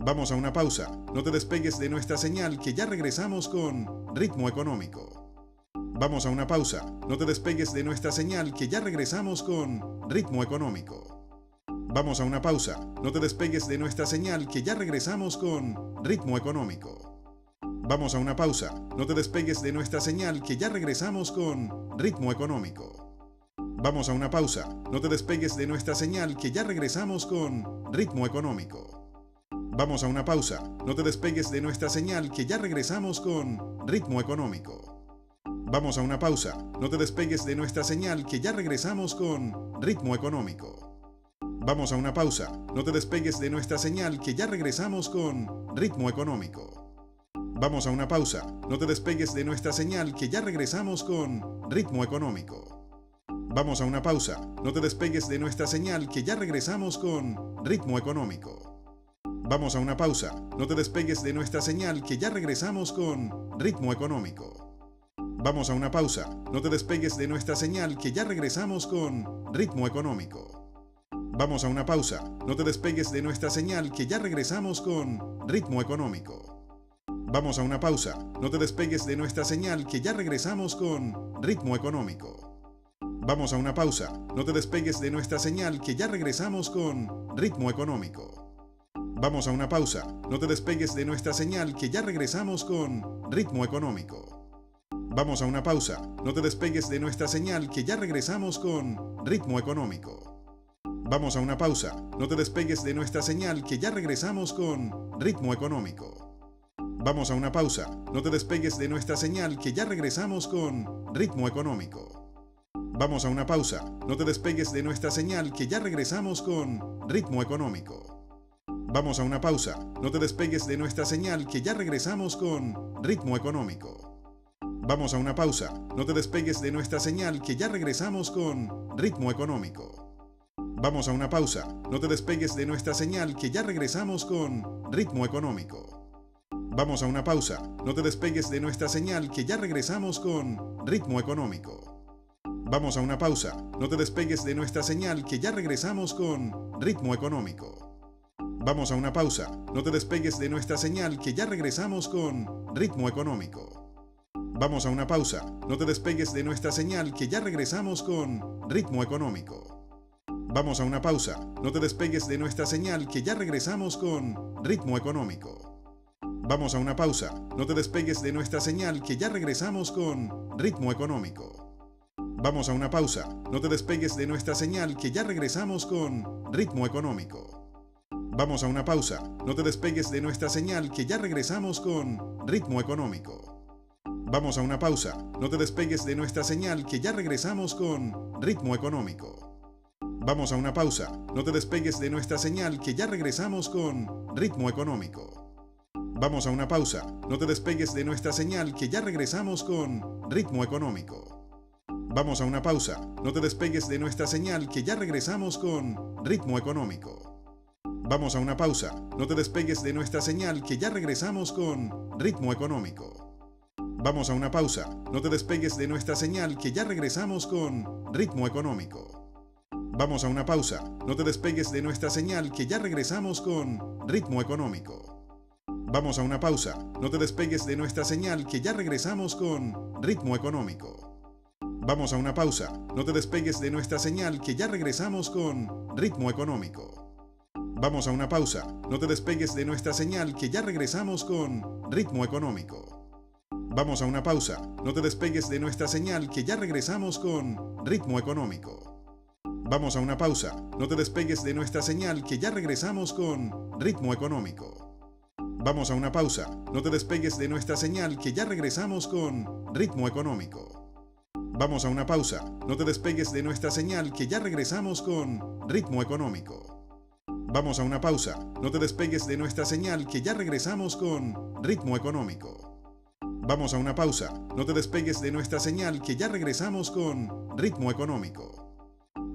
Vamos a una pausa. No te despegues de nuestra señal, que ya regresamos con Ritmo Económico. Vamos a una pausa. No te despegues de nuestra señal, que ya regresamos con Ritmo Económico. Vamos a una pausa. No te despegues de nuestra señal, que ya regresamos con Ritmo Económico. Vamos a una pausa. No te despegues de nuestra señal, que ya regresamos con Ritmo Económico. Vamos a una pausa. No te despegues de nuestra señal, que ya regresamos con Ritmo Económico. Vamos a una pausa. No te despegues de nuestra señal, que ya regresamos con Ritmo Económico. Vamos a una pausa. No te despegues de nuestra señal, que ya regresamos con Ritmo Económico. Vamos a una pausa. No te despegues de nuestra señal, que ya regresamos con Ritmo Económico. Vamos a una pausa. No te despegues de nuestra señal, que ya regresamos con Ritmo Económico. Vamos a una pausa. No te despegues de nuestra señal, que ya regresamos con Ritmo Económico. Vamos a una pausa. No te despegues de nuestra señal que ya regresamos con Ritmo Económico. Vamos a una pausa. No te despegues de nuestra señal que ya regresamos con Ritmo Económico. Vamos a una pausa. No te despegues de nuestra señal que ya regresamos con Ritmo Económico. Vamos a una pausa. No te despegues de nuestra señal que ya regresamos con Ritmo Económico. Vamos a una pausa. No te despegues de nuestra señal que ya regresamos con Ritmo Económico. Vamos a una pausa. No te despegues de nuestra señal que ya regresamos con Ritmo Económico. Vamos a una pausa. No te despegues de nuestra señal que ya regresamos con Ritmo Económico. Vamos a una pausa. No te despegues de nuestra señal que ya regresamos con Ritmo Económico. Vamos a una pausa. No te despegues de nuestra señal que ya regresamos con Ritmo Económico. Vamos a una pausa. No te despegues de nuestra señal que ya regresamos con Ritmo Económico. Vamos a una pausa. No te despegues de nuestra señal que ya regresamos con Ritmo Económico. Vamos a una pausa. No te despegues de nuestra señal que ya regresamos con Ritmo Económico. Vamos a una pausa. No te despegues de nuestra señal que ya regresamos con Ritmo Económico. Vamos a una pausa. No te despegues de nuestra señal que ya regresamos con Ritmo Económico. Vamos a una pausa. No te despegues de nuestra señal que ya regresamos con Ritmo Económico. Vamos a una pausa. No te despegues de nuestra señal que ya regresamos con Ritmo Económico. Vamos a una pausa. No te despegues de nuestra señal que ya regresamos con Ritmo Económico. Vamos a una pausa. No te despegues de nuestra señal que ya regresamos con Ritmo Económico. Vamos a una pausa. No te despegues de nuestra señal que ya regresamos con Ritmo Económico. Vamos a una pausa. No te despegues de nuestra señal que ya regresamos con Ritmo Económico. Vamos a una pausa. No te despegues de nuestra señal que ya regresamos con Ritmo Económico. Vamos a una pausa. No te despegues de nuestra señal que ya regresamos con Ritmo Económico. Vamos a una pausa. No te despegues de nuestra señal que ya regresamos con Ritmo Económico. Vamos a una pausa. No te despegues de nuestra señal que ya regresamos con Ritmo Económico. Vamos a una pausa. No te despegues de nuestra señal que ya regresamos con Ritmo Económico. Vamos a una pausa. No te despegues de nuestra señal que ya regresamos con Ritmo Económico. Vamos a una pausa. No te despegues de nuestra señal que ya regresamos con Ritmo Económico. Vamos a una pausa. No te despegues de nuestra señal que ya regresamos con Ritmo Económico. Vamos a una pausa. No te despegues de nuestra señal que ya regresamos con Ritmo Económico. Vamos a una pausa. No te despegues de nuestra señal que ya regresamos con Ritmo Económico. Vamos a una pausa. No te despegues de nuestra señal que ya regresamos con Ritmo Económico. Vamos a una pausa. No te despegues de nuestra señal que ya regresamos con Ritmo Económico. Vamos a una pausa. No te despegues de nuestra señal que ya regresamos con Ritmo Económico. Vamos a una pausa. No te despegues de nuestra señal que ya regresamos con Ritmo Económico. Vamos a una pausa. No te despegues de nuestra señal que ya regresamos con Ritmo Económico. Vamos a una pausa. No te despegues de nuestra señal que ya regresamos con Ritmo Económico. Vamos a una pausa. No te despegues de nuestra señal que ya regresamos con Ritmo Económico. Vamos a una pausa. No te despegues de nuestra señal que ya regresamos con Ritmo Económico.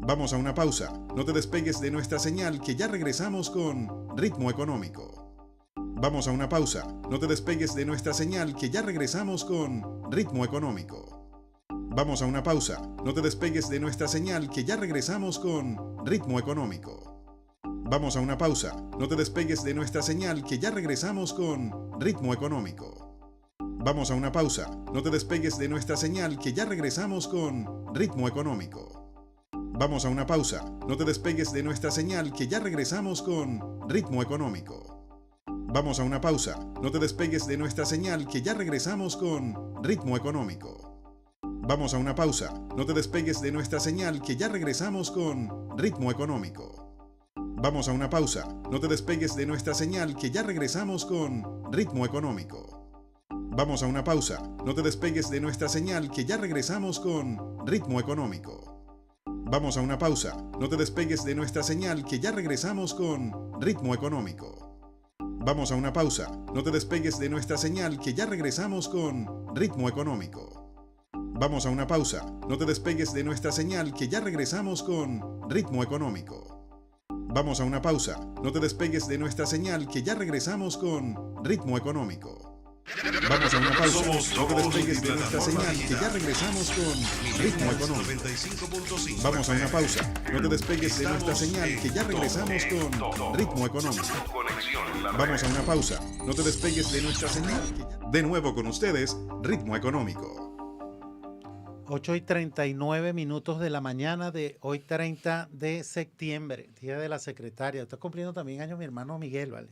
Vamos a una pausa. No te despegues de nuestra señal que ya regresamos con Ritmo Económico. Vamos a una pausa. No te despegues de nuestra señal que ya regresamos con Ritmo Económico. Vamos a una pausa. No te despegues de nuestra señal que ya regresamos con Ritmo Económico. Vamos a una pausa. No te despegues de nuestra señal que ya regresamos con Ritmo Económico. Vamos a una pausa. No te despegues de nuestra señal que ya regresamos con Ritmo Económico. Vamos a una pausa. No te despegues de nuestra señal que ya regresamos con Ritmo Económico. Vamos a una pausa. No te despegues de nuestra señal que ya regresamos con Ritmo Económico. Vamos a una pausa. No te despegues de nuestra señal que ya regresamos con Ritmo Económico. Vamos a una pausa. No te despegues de nuestra señal que ya regresamos con Ritmo Económico. Vamos a una pausa. No te despegues de nuestra señal que ya regresamos con Ritmo Económico. Vamos a una pausa. No te despegues de nuestra señal que ya regresamos con Ritmo Económico. Vamos a una pausa. No te despegues de nuestra señal que ya regresamos con Ritmo Económico. Vamos a una pausa. No te despegues de nuestra señal que ya regresamos con Ritmo Económico. Vamos a una pausa. No te despegues de nuestra señal que ya regresamos con Ritmo Económico. Vamos a una pausa. No te despegues de nuestra señal que ya regresamos con Ritmo Económico. Vamos a una pausa. No te despegues de nuestra señal. De nuevo con ustedes, Ritmo Económico. 8:39 de la mañana de hoy 30 de septiembre, Día de la Secretaria. Está cumpliendo también años mi hermano Miguel, ¿vale?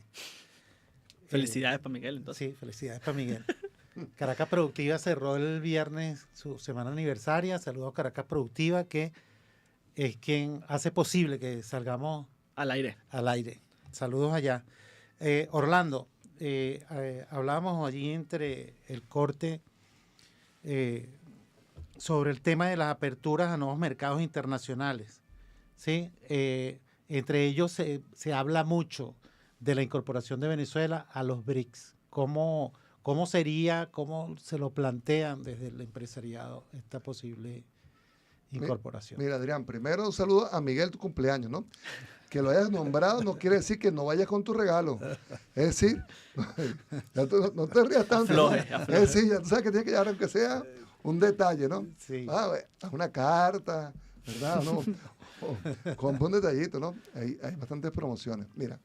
Felicidades para Miguel, entonces. Sí, felicidades para Miguel. Caracas Productiva cerró el viernes su semana aniversaria. Saludos a Caracas Productiva, que es quien hace posible que salgamos Al aire. al aire. Saludos allá. Orlando, hablábamos allí entre el corte sobre el tema de las aperturas a nuevos mercados internacionales. ¿Sí? Entre ellos se habla mucho de la incorporación de Venezuela a los BRICS. ¿Cómo sería, cómo se lo plantean desde el empresariado esta posible incorporación? Mira, Adrián, primero un saludo a Miguel, tu cumpleaños, ¿no? Que lo hayas nombrado no quiere decir que no vayas con tu regalo. Es decir, ya tú, no te rías tanto. Afloje, ¿no? afloje. Es decir, ya tú sabes que tienes que llevar aunque sea un detalle, ¿no? Sí. Una carta, ¿verdad? ¿No? Compra un detallito, ¿no? Hay bastantes promociones. Mira,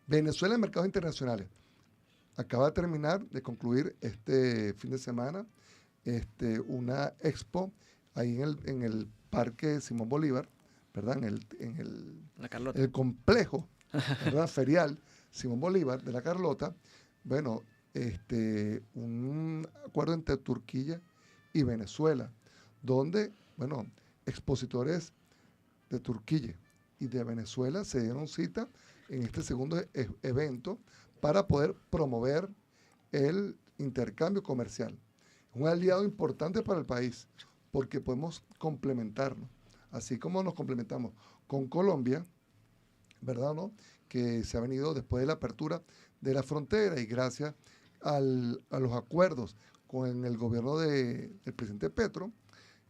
Venezuela en mercados internacionales. Acaba de terminar, de concluir este fin de semana, una expo ahí en el Parque Simón Bolívar, ¿verdad? La Carlota. El complejo, ¿verdad? Ferial Simón Bolívar de la Carlota. Bueno, un acuerdo entre Turquía y Venezuela, donde, bueno, expositores de Turquía y de Venezuela se dieron cita en este segundo evento para poder promover el intercambio comercial. Un aliado importante para el país, porque podemos complementarnos, así como nos complementamos con Colombia, ¿verdad? ¿No? Que se ha venido después de la apertura de la frontera y gracias a los acuerdos con el gobierno del presidente Petro,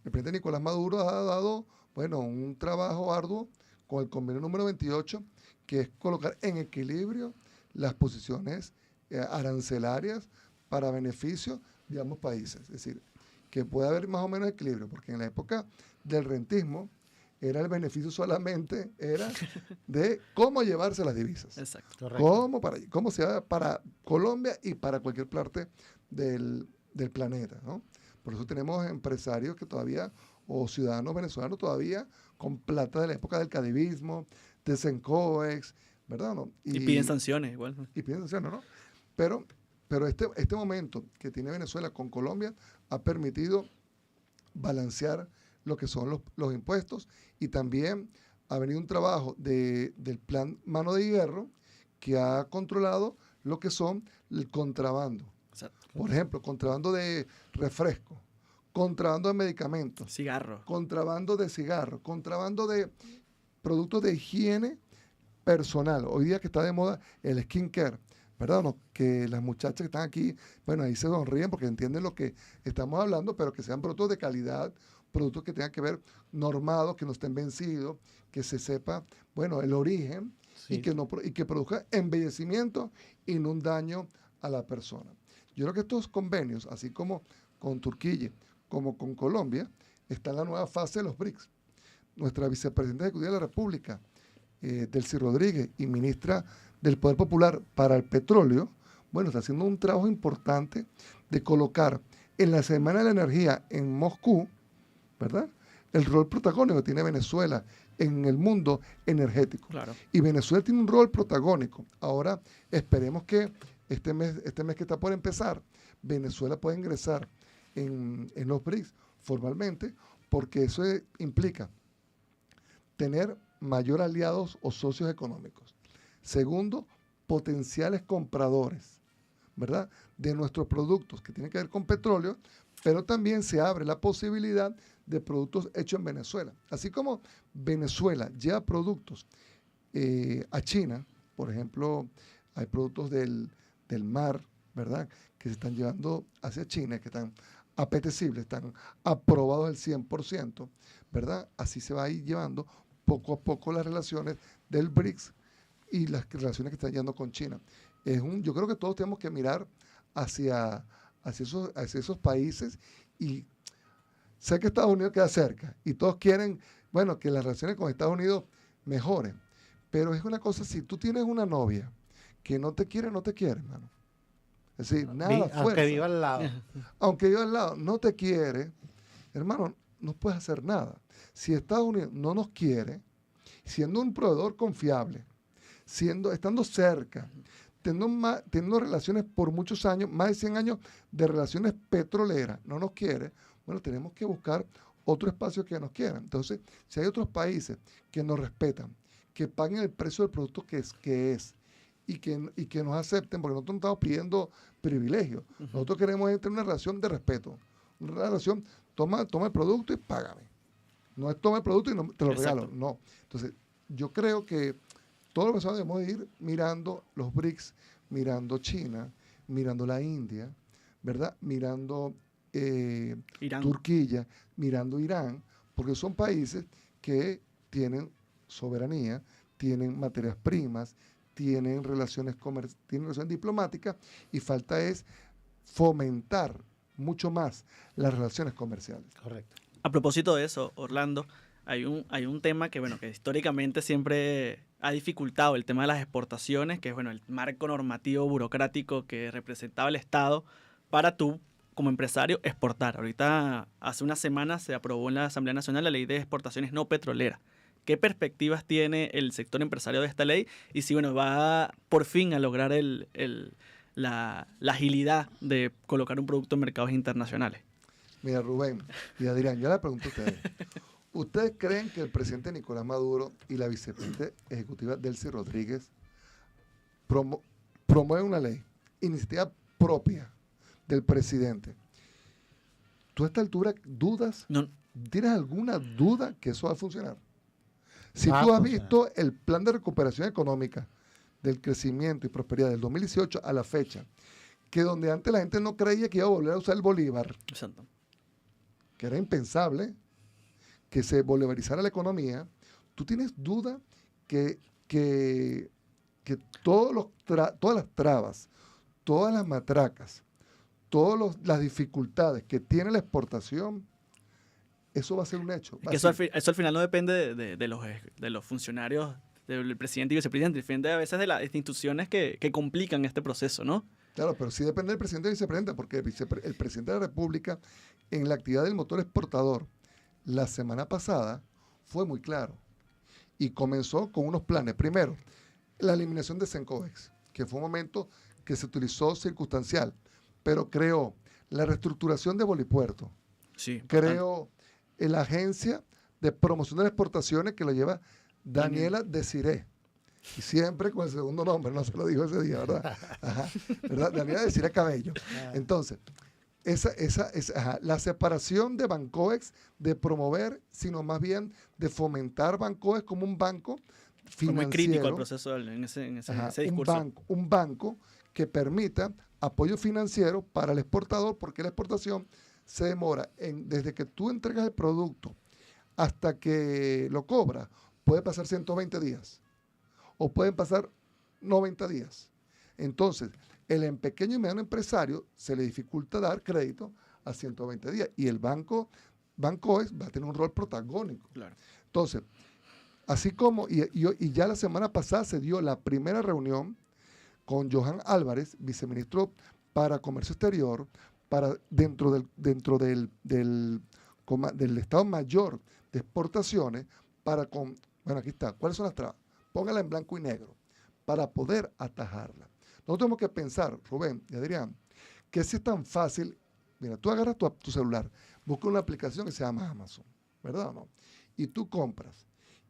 el presidente Nicolás Maduro ha dado, bueno, un trabajo arduo con el convenio número 28, que es colocar en equilibrio las posiciones arancelarias para beneficio de ambos países. Es decir, que pueda haber más o menos equilibrio, porque en la época del rentismo era el beneficio solamente era de cómo llevarse las divisas. Exacto. Correcto. Cómo se va para Colombia y para cualquier parte del planeta, ¿no? Por eso tenemos empresarios que todavía, o ciudadanos venezolanos todavía, con plata de la época del cadivismo, de Sencoex, ¿verdad? ¿No? Y piden sanciones igual. Y piden sanciones, ¿no? Pero este momento que tiene Venezuela con Colombia ha permitido balancear lo que son los impuestos y también ha venido un trabajo del plan Mano de Hierro que ha controlado lo que son el contrabando. Exacto. Por ejemplo, contrabando de refresco, contrabando de medicamentos, Cigarro. contrabando de cigarros, contrabando de productos de higiene personal. Hoy día que está de moda el skincare, ¿verdad? No, que las muchachas que están aquí, bueno, ahí se sonríen porque entienden lo que estamos hablando, pero que sean productos de calidad, productos que tengan que ver normados, que no estén vencidos, que se sepa, bueno, el origen Sí. y que produzca embellecimiento y no un daño a la persona. Yo creo que estos convenios, así como con Turquía, como con Colombia, está en la nueva fase de los BRICS. Nuestra vicepresidenta ejecutiva de la República, Delcy Rodríguez, y ministra del Poder Popular para el Petróleo, bueno, está haciendo un trabajo importante de colocar en la Semana de la Energía en Moscú, ¿verdad?, el rol protagónico que tiene Venezuela en el mundo energético. Claro. Y Venezuela tiene un rol protagónico. Ahora esperemos que este mes que está por empezar, Venezuela pueda ingresar en los BRICS formalmente, porque eso implica tener mayor aliados o socios económicos. Segundo, potenciales compradores, ¿verdad?, de nuestros productos que tienen que ver con petróleo, pero también se abre la posibilidad de productos hechos en Venezuela. Así como Venezuela lleva productos a China, por ejemplo, hay productos del mar, ¿verdad?, que se están llevando hacia China, que están apetecibles, están aprobados al 100%, ¿verdad? Así se va a ir llevando poco a poco las relaciones del BRICS y las relaciones que están yendo con China. Yo creo que todos tenemos que mirar hacia esos países, y sé que Estados Unidos queda cerca y todos quieren, bueno, que las relaciones con Estados Unidos mejoren, pero es una cosa, si tú tienes una novia que no te quiere, hermano. Es decir, nada fuerza. Aunque viva al lado. Aunque viva al lado, no te quiere, hermano, no puedes hacer nada. Si Estados Unidos no nos quiere, siendo un proveedor confiable, estando cerca, teniendo relaciones por muchos años, más de 100 años de relaciones petroleras, no nos quiere, bueno, tenemos que buscar otro espacio que nos quiera. Entonces, si hay otros países que nos respetan, que paguen el precio del producto que es y que nos acepten, porque nosotros no estamos pidiendo privilegios. Nosotros queremos tener una relación de respeto, una relación, toma el producto y págame. No es toma el producto y no te lo regalo, no. Entonces, yo creo que todos los personas debemos ir mirando los BRICS, mirando China, mirando la India, ¿verdad? Mirando Turquía, mirando Irán, porque son países que tienen soberanía, tienen materias primas, tienen relaciones diplomáticas, y falta es fomentar mucho más las relaciones comerciales. Correcto. A propósito de eso, Orlando, hay un tema que, bueno, que históricamente siempre ha dificultado el tema de las exportaciones, que es, bueno, el marco normativo burocrático que representaba el Estado para tú, como empresario, exportar. Ahorita, hace unas semanas, se aprobó en la Asamblea Nacional la Ley de Exportaciones No Petroleras. ¿Qué perspectivas tiene el sector empresario de esta ley? Y si, bueno, va por fin a lograr la agilidad de colocar un producto en mercados internacionales. Mira, Rubén y Adrián, yo le pregunto a ustedes. ¿Ustedes creen que el presidente Nicolás Maduro y la vicepresidenta ejecutiva Delcy Rodríguez promueven una ley, iniciativa propia del presidente? ¿Tú a esta altura dudas? No. ¿Tienes alguna duda que eso va a funcionar? Si tú has visto el plan de recuperación económica del crecimiento y prosperidad del 2018 a la fecha, que donde antes la gente no creía que iba a volver a usar el bolívar, Exacto, que era impensable que se bolivarizara la economía, ¿tú tienes duda que todas las trabas, todas las matracas, todas las dificultades que tiene la exportación, eso va a ser un hecho? Es que eso al final no depende de los funcionarios, del presidente y vicepresidente, depende a veces de las instituciones que complican este proceso, ¿no? Claro, pero sí depende del presidente y vicepresidente, porque el presidente de la República, en la actividad del motor exportador, la semana pasada, fue muy claro. Y comenzó con unos planes. Primero, la eliminación de Sencovex, que fue un momento que se utilizó circunstancial, pero creó la reestructuración de Bolipuerto. Sí. Creó la agencia de promoción de las exportaciones, que lo lleva Daniela Desiré. Y siempre con el segundo nombre, no se lo dijo ese día, ¿verdad? Ajá, ¿verdad? Daniela Desiré Cabello. Entonces, la separación de Bancoex, de promover, sino más bien de fomentar Bancoex como un banco financiero. Fue muy crítico el proceso en ese discurso. Un banco que permita apoyo financiero para el exportador, porque la exportación se demora desde que tú entregas el producto hasta que lo cobras, puede pasar 120 días o pueden pasar 90 días. Entonces, el pequeño y mediano empresario se le dificulta dar crédito a 120 días, y el Bancoex va a tener un rol protagónico. Claro. Entonces, así como, y ya la semana pasada se dio la primera reunión con Johan Álvarez, viceministro para Comercio Exterior, dentro del Estado Mayor de Exportaciones, bueno, aquí está, ¿cuáles son las trabas? Póngala en blanco y negro para poder atajarla. Nosotros tenemos que pensar, Rubén y Adrián, que si es tan fácil, mira, tú agarras tu celular, buscas una aplicación que se llama Amazon, ¿verdad o no? Y tú compras,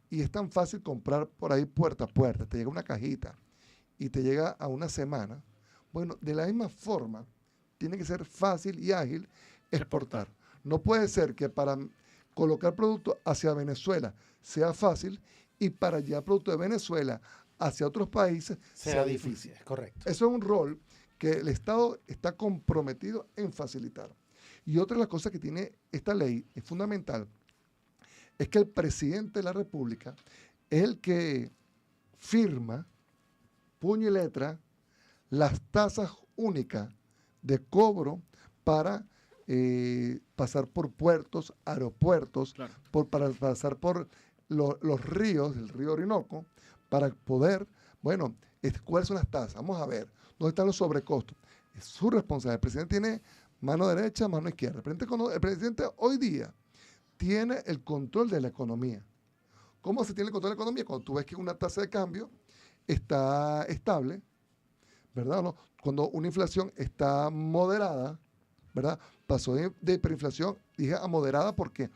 y es tan fácil comprar por ahí puerta a puerta, te llega una cajita y te llega a una semana. Bueno, de la misma forma, tiene que ser fácil y ágil exportar. No puede ser que para colocar productos hacia Venezuela sea fácil y para llevar productos de Venezuela hacia otros países sea difícil. Es correcto. Eso es un rol que el Estado está comprometido en facilitar. Y otra de las cosas que tiene esta ley es fundamental, es que el presidente de la República es el que firma, puño y letra, las tasas únicas de cobro para pasar por puertos, aeropuertos, Claro. para pasar por los ríos, el río Orinoco, para poder, bueno, ¿cuáles son las tasas? Vamos a ver, ¿dónde están los sobrecostos? Es su responsabilidad. El presidente tiene mano derecha, mano izquierda. El presidente hoy día tiene el control de la economía. ¿Cómo se tiene el control de la economía? Cuando tú ves que una tasa de cambio está estable, ¿verdad? ¿No? Cuando una inflación está moderada, ¿verdad? Pasó de hiperinflación, dije a moderada porque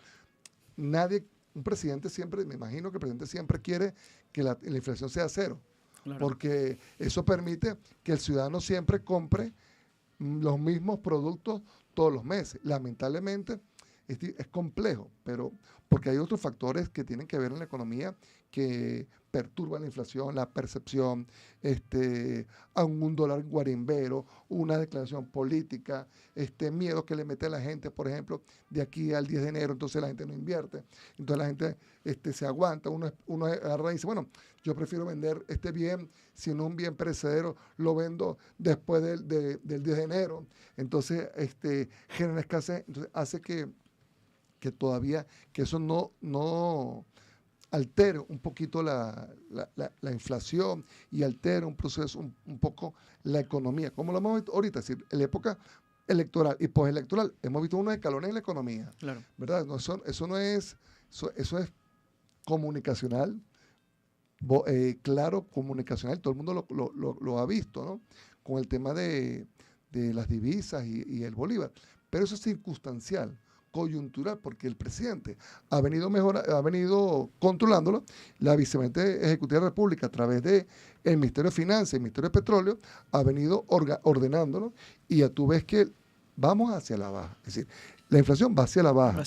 un presidente siempre, me imagino que el presidente siempre quiere que la inflación sea cero, Claro. porque eso permite que el ciudadano siempre compre los mismos productos todos los meses. Lamentablemente es complejo, pero porque hay otros factores que tienen que ver en la economía que perturban la inflación, la percepción, a un dólar guarimbero, una declaración política, miedo que le mete a la gente, por ejemplo, de aquí al 10 de enero, entonces la gente no invierte, entonces la gente se aguanta, uno agarra y dice, bueno, yo prefiero vender este bien, si no un bien perecedero, lo vendo después del 10 de enero, entonces genera escasez, entonces hace que todavía, que eso no altere un poquito la inflación y altere un proceso, un poco la economía. Como lo hemos visto ahorita, es decir, en la época electoral y postelectoral, hemos visto unos escalones en la economía, Claro. ¿verdad? No, eso es comunicacional, claro, comunicacional, todo el mundo lo ha visto, ¿no? Con el tema de las divisas y el bolívar. Pero eso es circunstancial, coyuntural, porque el presidente ha venido controlándolo, la vicepresidenta ejecutiva de la República a través de el Ministerio de Finanzas y el Ministerio de Petróleo ha venido ordenándolo y ya tú ves que vamos hacia la baja, es decir, la inflación va hacia la baja,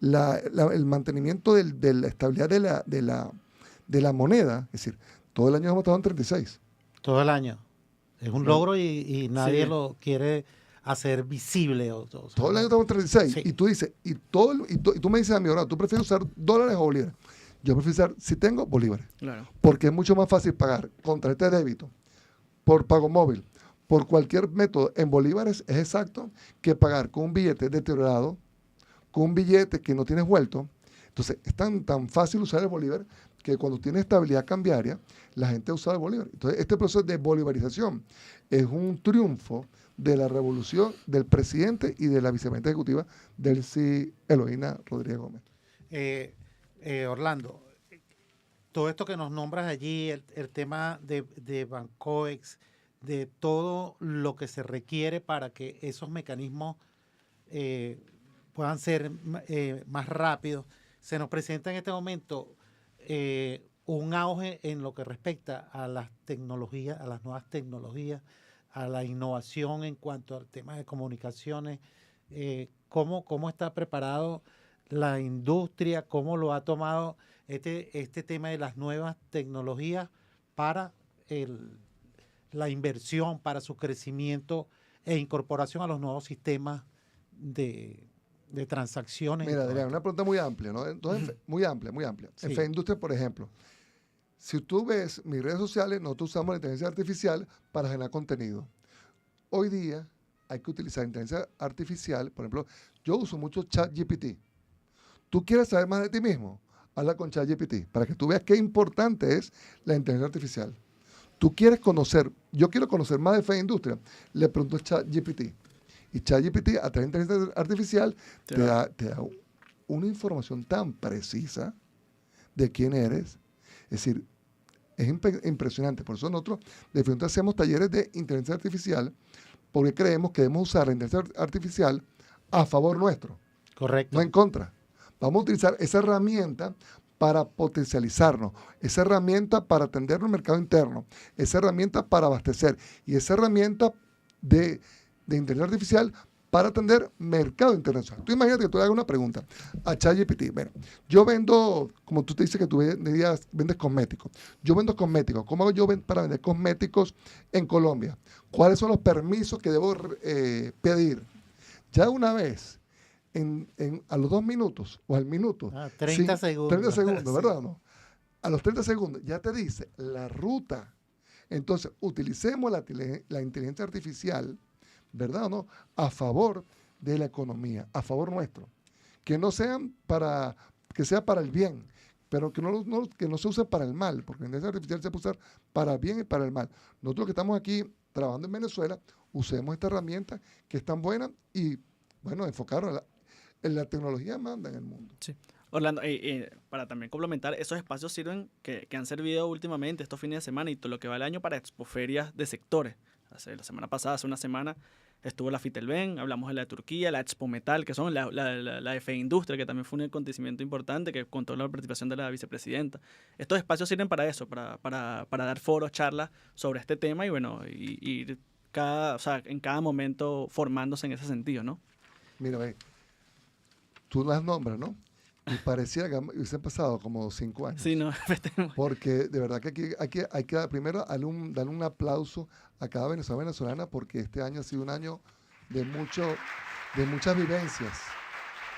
el mantenimiento de la estabilidad de la moneda, es decir, todo el año hemos estado en 36. Todo el año. Es un logro y nadie lo quiere hacer visible. Todo el año estamos en 36. Sí. Y tú dices, y tú me dices a mí, ahora, ¿tú prefieres usar dólares o bolívares? Yo prefiero usar, si tengo, bolívares. Claro. Porque es mucho más fácil pagar con tarjeta de débito, por pago móvil, por cualquier método en bolívares, es exacto, que pagar con un billete deteriorado, con un billete que no tienes vuelto. Entonces, es tan fácil usar el bolívar que cuando tiene estabilidad cambiaria, la gente usa el bolívar. Entonces, este proceso de bolivarización es un triunfo de la revolución del presidente y de la vicepresidenta ejecutiva Delcy Eloína Rodríguez Gómez. Orlando, todo esto que nos nombras allí, el tema de Bancoex, de todo lo que se requiere para que esos mecanismos puedan ser más rápidos, se nos presenta en este momento un auge en lo que respecta a las tecnologías, a las nuevas tecnologías, a la innovación en cuanto al tema de comunicaciones. ¿Cómo está preparado la industria? ¿Cómo lo ha tomado este tema de las nuevas tecnologías para la inversión, para su crecimiento e incorporación a los nuevos sistemas de transacciones? Mira, Adrián, una pregunta muy amplia, ¿no? Entonces, muy amplia. Sí. En FEINDUSTRIA, por ejemplo, si tú ves mis redes sociales, nosotros usamos la inteligencia artificial para generar contenido. Hoy día hay que utilizar inteligencia artificial, por ejemplo, yo uso mucho ChatGPT. ¿Tú quieres saber más de ti mismo? Habla con ChatGPT, para que tú veas qué importante es la inteligencia artificial. Tú quieres conocer, yo quiero conocer más de FEINDUSTRIA, le pregunto a ChatGPT. Y ChatGPT, a través de inteligencia artificial, te da una información tan precisa de quién eres. Es decir, es impresionante. Por eso nosotros, de frente, hacemos talleres de inteligencia artificial, porque creemos que debemos usar la inteligencia artificial a favor nuestro. Correcto. No en contra. Vamos a utilizar esa herramienta para potencializarnos, esa herramienta para atender el mercado interno, esa herramienta para abastecer y esa herramienta de inteligencia artificial para atender mercado internacional. Tú imagínate que tú le hagas una pregunta a ChatGPT. Bueno, yo vendo, como tú te dices que tú vendes cosméticos. Yo vendo cosméticos. ¿Cómo hago yo para vender cosméticos en Colombia? ¿Cuáles son los permisos que debo pedir? Ya una vez a los 2 minutos o al minuto. 30 segundos. 30 segundos, Sí. ¿verdad? ¿No? A los 30 segundos ya te dice la ruta. Entonces, utilicemos la inteligencia artificial, ¿verdad o no?, a favor de la economía, a favor nuestro. Que sea para el bien, pero que no se use para el mal, porque la inteligencia artificial se puede usar para el bien y para el mal. Nosotros que estamos aquí trabajando en Venezuela, usemos esta herramienta que es tan buena y, bueno, enfocarnos en la tecnología manda en el mundo. Sí. Orlando, para también complementar, esos espacios sirven que han servido últimamente estos fines de semana y todo lo que va el año para expoferias de sectores. La semana pasada, hace una semana, estuvo la FITELBEN, hablamos de la de Turquía, la Expo Metal, que son la de FEINDUSTRIA, que también fue un acontecimiento importante, que contó la participación de la vicepresidenta. Estos espacios sirven para eso, para dar foros, charlas sobre este tema y bueno, y ir en cada momento formándose en ese sentido, ¿no? Mira, ve, tú las nombras, ¿no? Y parecía que hubiesen pasado como 5 años. Sí, no, Porque de verdad que hay que primero darle un aplauso a cada venezolana, porque este año ha sido un año de muchas vivencias,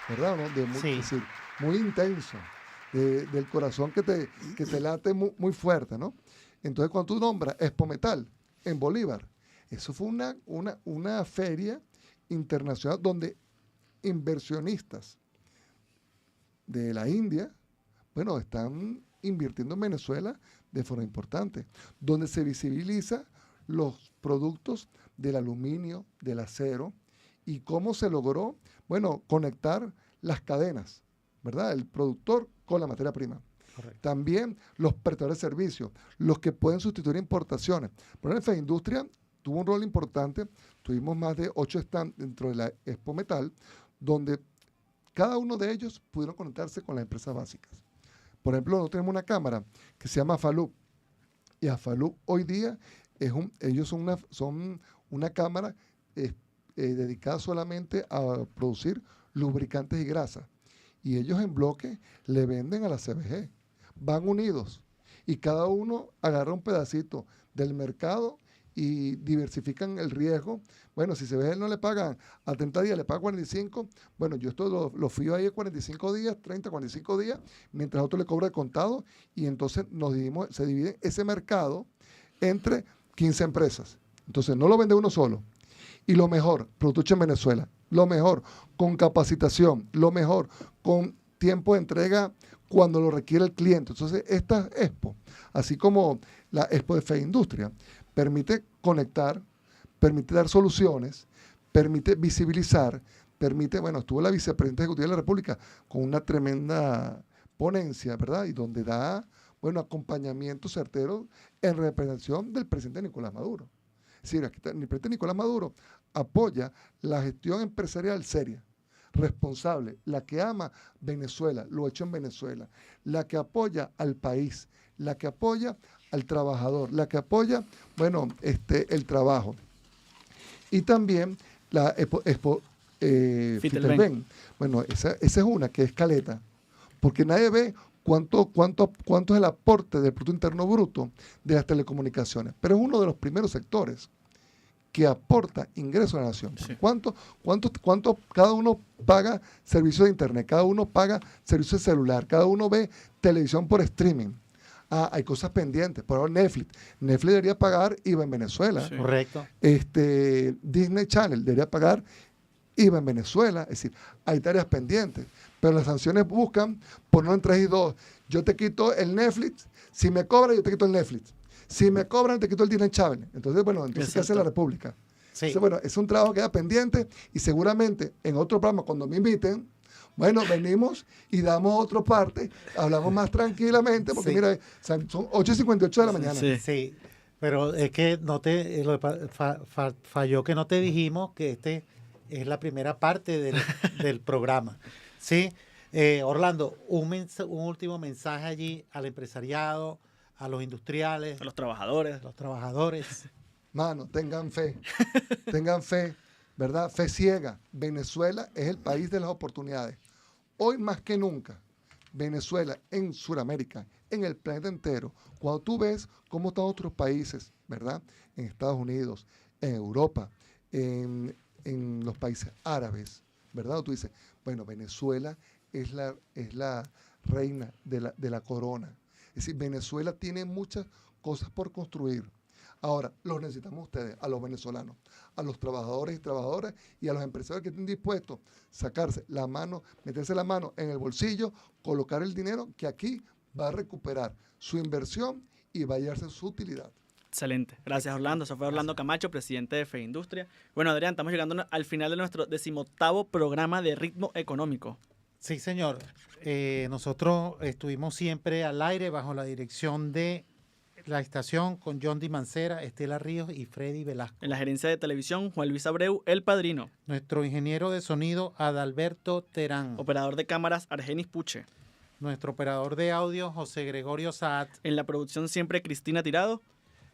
¿verdad? ¿No? Sí. Es decir, muy intenso, del corazón que te late muy fuerte, ¿no? Entonces, cuando tú nombras Expo Metal en Bolívar, eso fue una feria internacional donde inversionistas de la India, bueno, están invirtiendo en Venezuela de forma importante, donde se visibiliza los productos del aluminio, del acero, y cómo se logró, bueno, conectar las cadenas, ¿verdad? El productor con la materia prima. Correcto. También los prestadores de servicios, los que pueden sustituir importaciones. Por ejemplo, FEINDUSTRIA tuvo un rol importante, tuvimos más de 8 stands dentro de la Expo Metal, donde cada uno de ellos pudieron conectarse con las empresas básicas. Por ejemplo, nosotros tenemos una cámara que se llama AFALUP. Y AFALUP hoy día ellos son una cámara dedicada solamente a producir lubricantes y grasas. Y ellos en bloque le venden a la CBG. Van unidos. Y cada uno agarra un pedacito del mercado y diversifican el riesgo. Bueno, si CBG no le pagan a 30 días, le pagan 45, bueno, yo esto lo fío ahí a 45 días, 30, 45 días, mientras otro le cobra el contado, y entonces se divide ese mercado entre 15 empresas. Entonces no lo vende uno solo. Y lo mejor, producto hecho en Venezuela, lo mejor, con capacitación, lo mejor, con tiempo de entrega cuando lo requiere el cliente. Entonces, esta Expo, así como la Expo de FEINDUSTRIA, permite conectar, permite dar soluciones, permite visibilizar, estuvo la vicepresidenta ejecutiva de la República con una tremenda ponencia, ¿verdad? Y donde da, acompañamiento certero en representación del presidente Nicolás Maduro. Es decir, aquí el presidente Nicolás Maduro apoya la gestión empresarial seria, responsable, la que ama Venezuela, lo hecho en Venezuela, la que apoya al país, la que apoya al trabajador, la que apoya, el trabajo. Y también la Expo FITELBEN. Bueno, esa es una que es caleta, porque nadie ve cuánto es el aporte del Producto Interno Bruto de las telecomunicaciones, pero es uno de los primeros sectores que aporta ingresos a la nación. Sí. ¿Cuánto cada uno paga servicios de internet, cada uno paga servicios de celular, cada uno ve televisión por streaming? Hay cosas pendientes. Por ejemplo, Netflix debería pagar IVA en Venezuela. Sí. Correcto. Disney Channel debería pagar IVA en Venezuela. Es decir, hay tareas pendientes. Pero las sanciones buscan por no en 3 y 2. Yo te quito el Netflix. Si me cobran, yo te quito el Netflix. Si me cobran, te quito el Disney Channel. Entonces, ¿qué hace la República? Sí. Entonces, es un trabajo que queda pendiente, y seguramente en otro programa, cuando me inviten, venimos y damos otra parte, hablamos más tranquilamente, porque Sí. mira, son 8:58 de la mañana. Sí. Sí, pero es que falló que no te dijimos que es la primera parte del programa. Sí, Orlando, un último mensaje allí al empresariado, a los industriales, A los trabajadores. a los trabajadores. Mano, tengan fe, ¿verdad? Fe ciega. Venezuela es el país de las oportunidades. Hoy más que nunca, Venezuela en Sudamérica, en el planeta entero, cuando tú ves cómo están otros países, ¿verdad? En Estados Unidos, en Europa, en los países árabes, ¿verdad? Tú dices, Bueno, Venezuela es la reina de la corona. Es decir, Venezuela tiene muchas cosas por construir. Ahora, los necesitamos ustedes, a los venezolanos, a los trabajadores y trabajadoras y a los empresarios que estén dispuestos a sacarse la mano, meterse la mano en el bolsillo, colocar el dinero que aquí va a recuperar su inversión y va a hallarse su utilidad. Excelente. Gracias, Orlando. Eso fue Orlando Camacho, presidente de FEIndustria. Bueno, Adrián, estamos llegando al final de nuestro 18º programa de Ritmo Económico. Sí, señor. Nosotros estuvimos siempre al aire bajo la dirección de la estación con John Di Mancera, Estela Ríos y Freddy Velasco. En la gerencia de televisión, Juan Luis Abreu, el padrino. Nuestro ingeniero de sonido, Adalberto Terán. Operador de cámaras, Argenis Puche. Nuestro operador de audio, José Gregorio Saat. En la producción siempre, Cristina Tirado.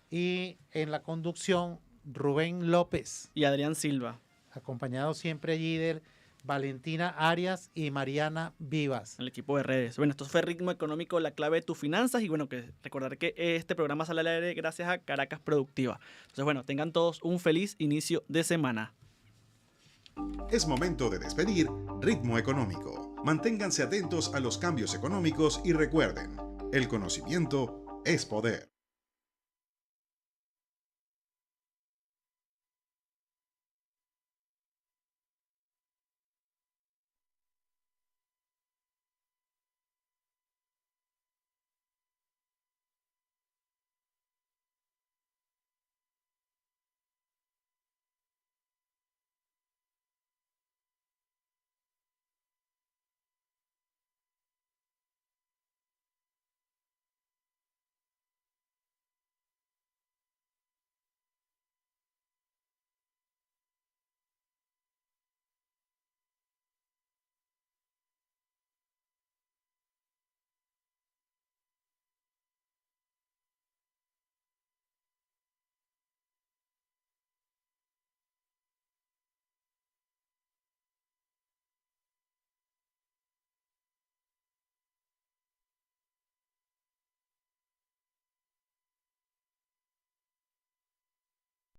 Y en la conducción, Rubén López. Y Adrián Silva. Acompañado siempre allí de Valentina Arias y Mariana Vivas. El equipo de redes. Bueno, esto fue Ritmo Económico, la clave de tus finanzas. Y bueno, que recordar que este programa sale al aire gracias a Caracas Productiva. Entonces, bueno, tengan todos un feliz inicio de semana. Es momento de despedir Ritmo Económico. Manténganse atentos a los cambios económicos y recuerden, el conocimiento es poder.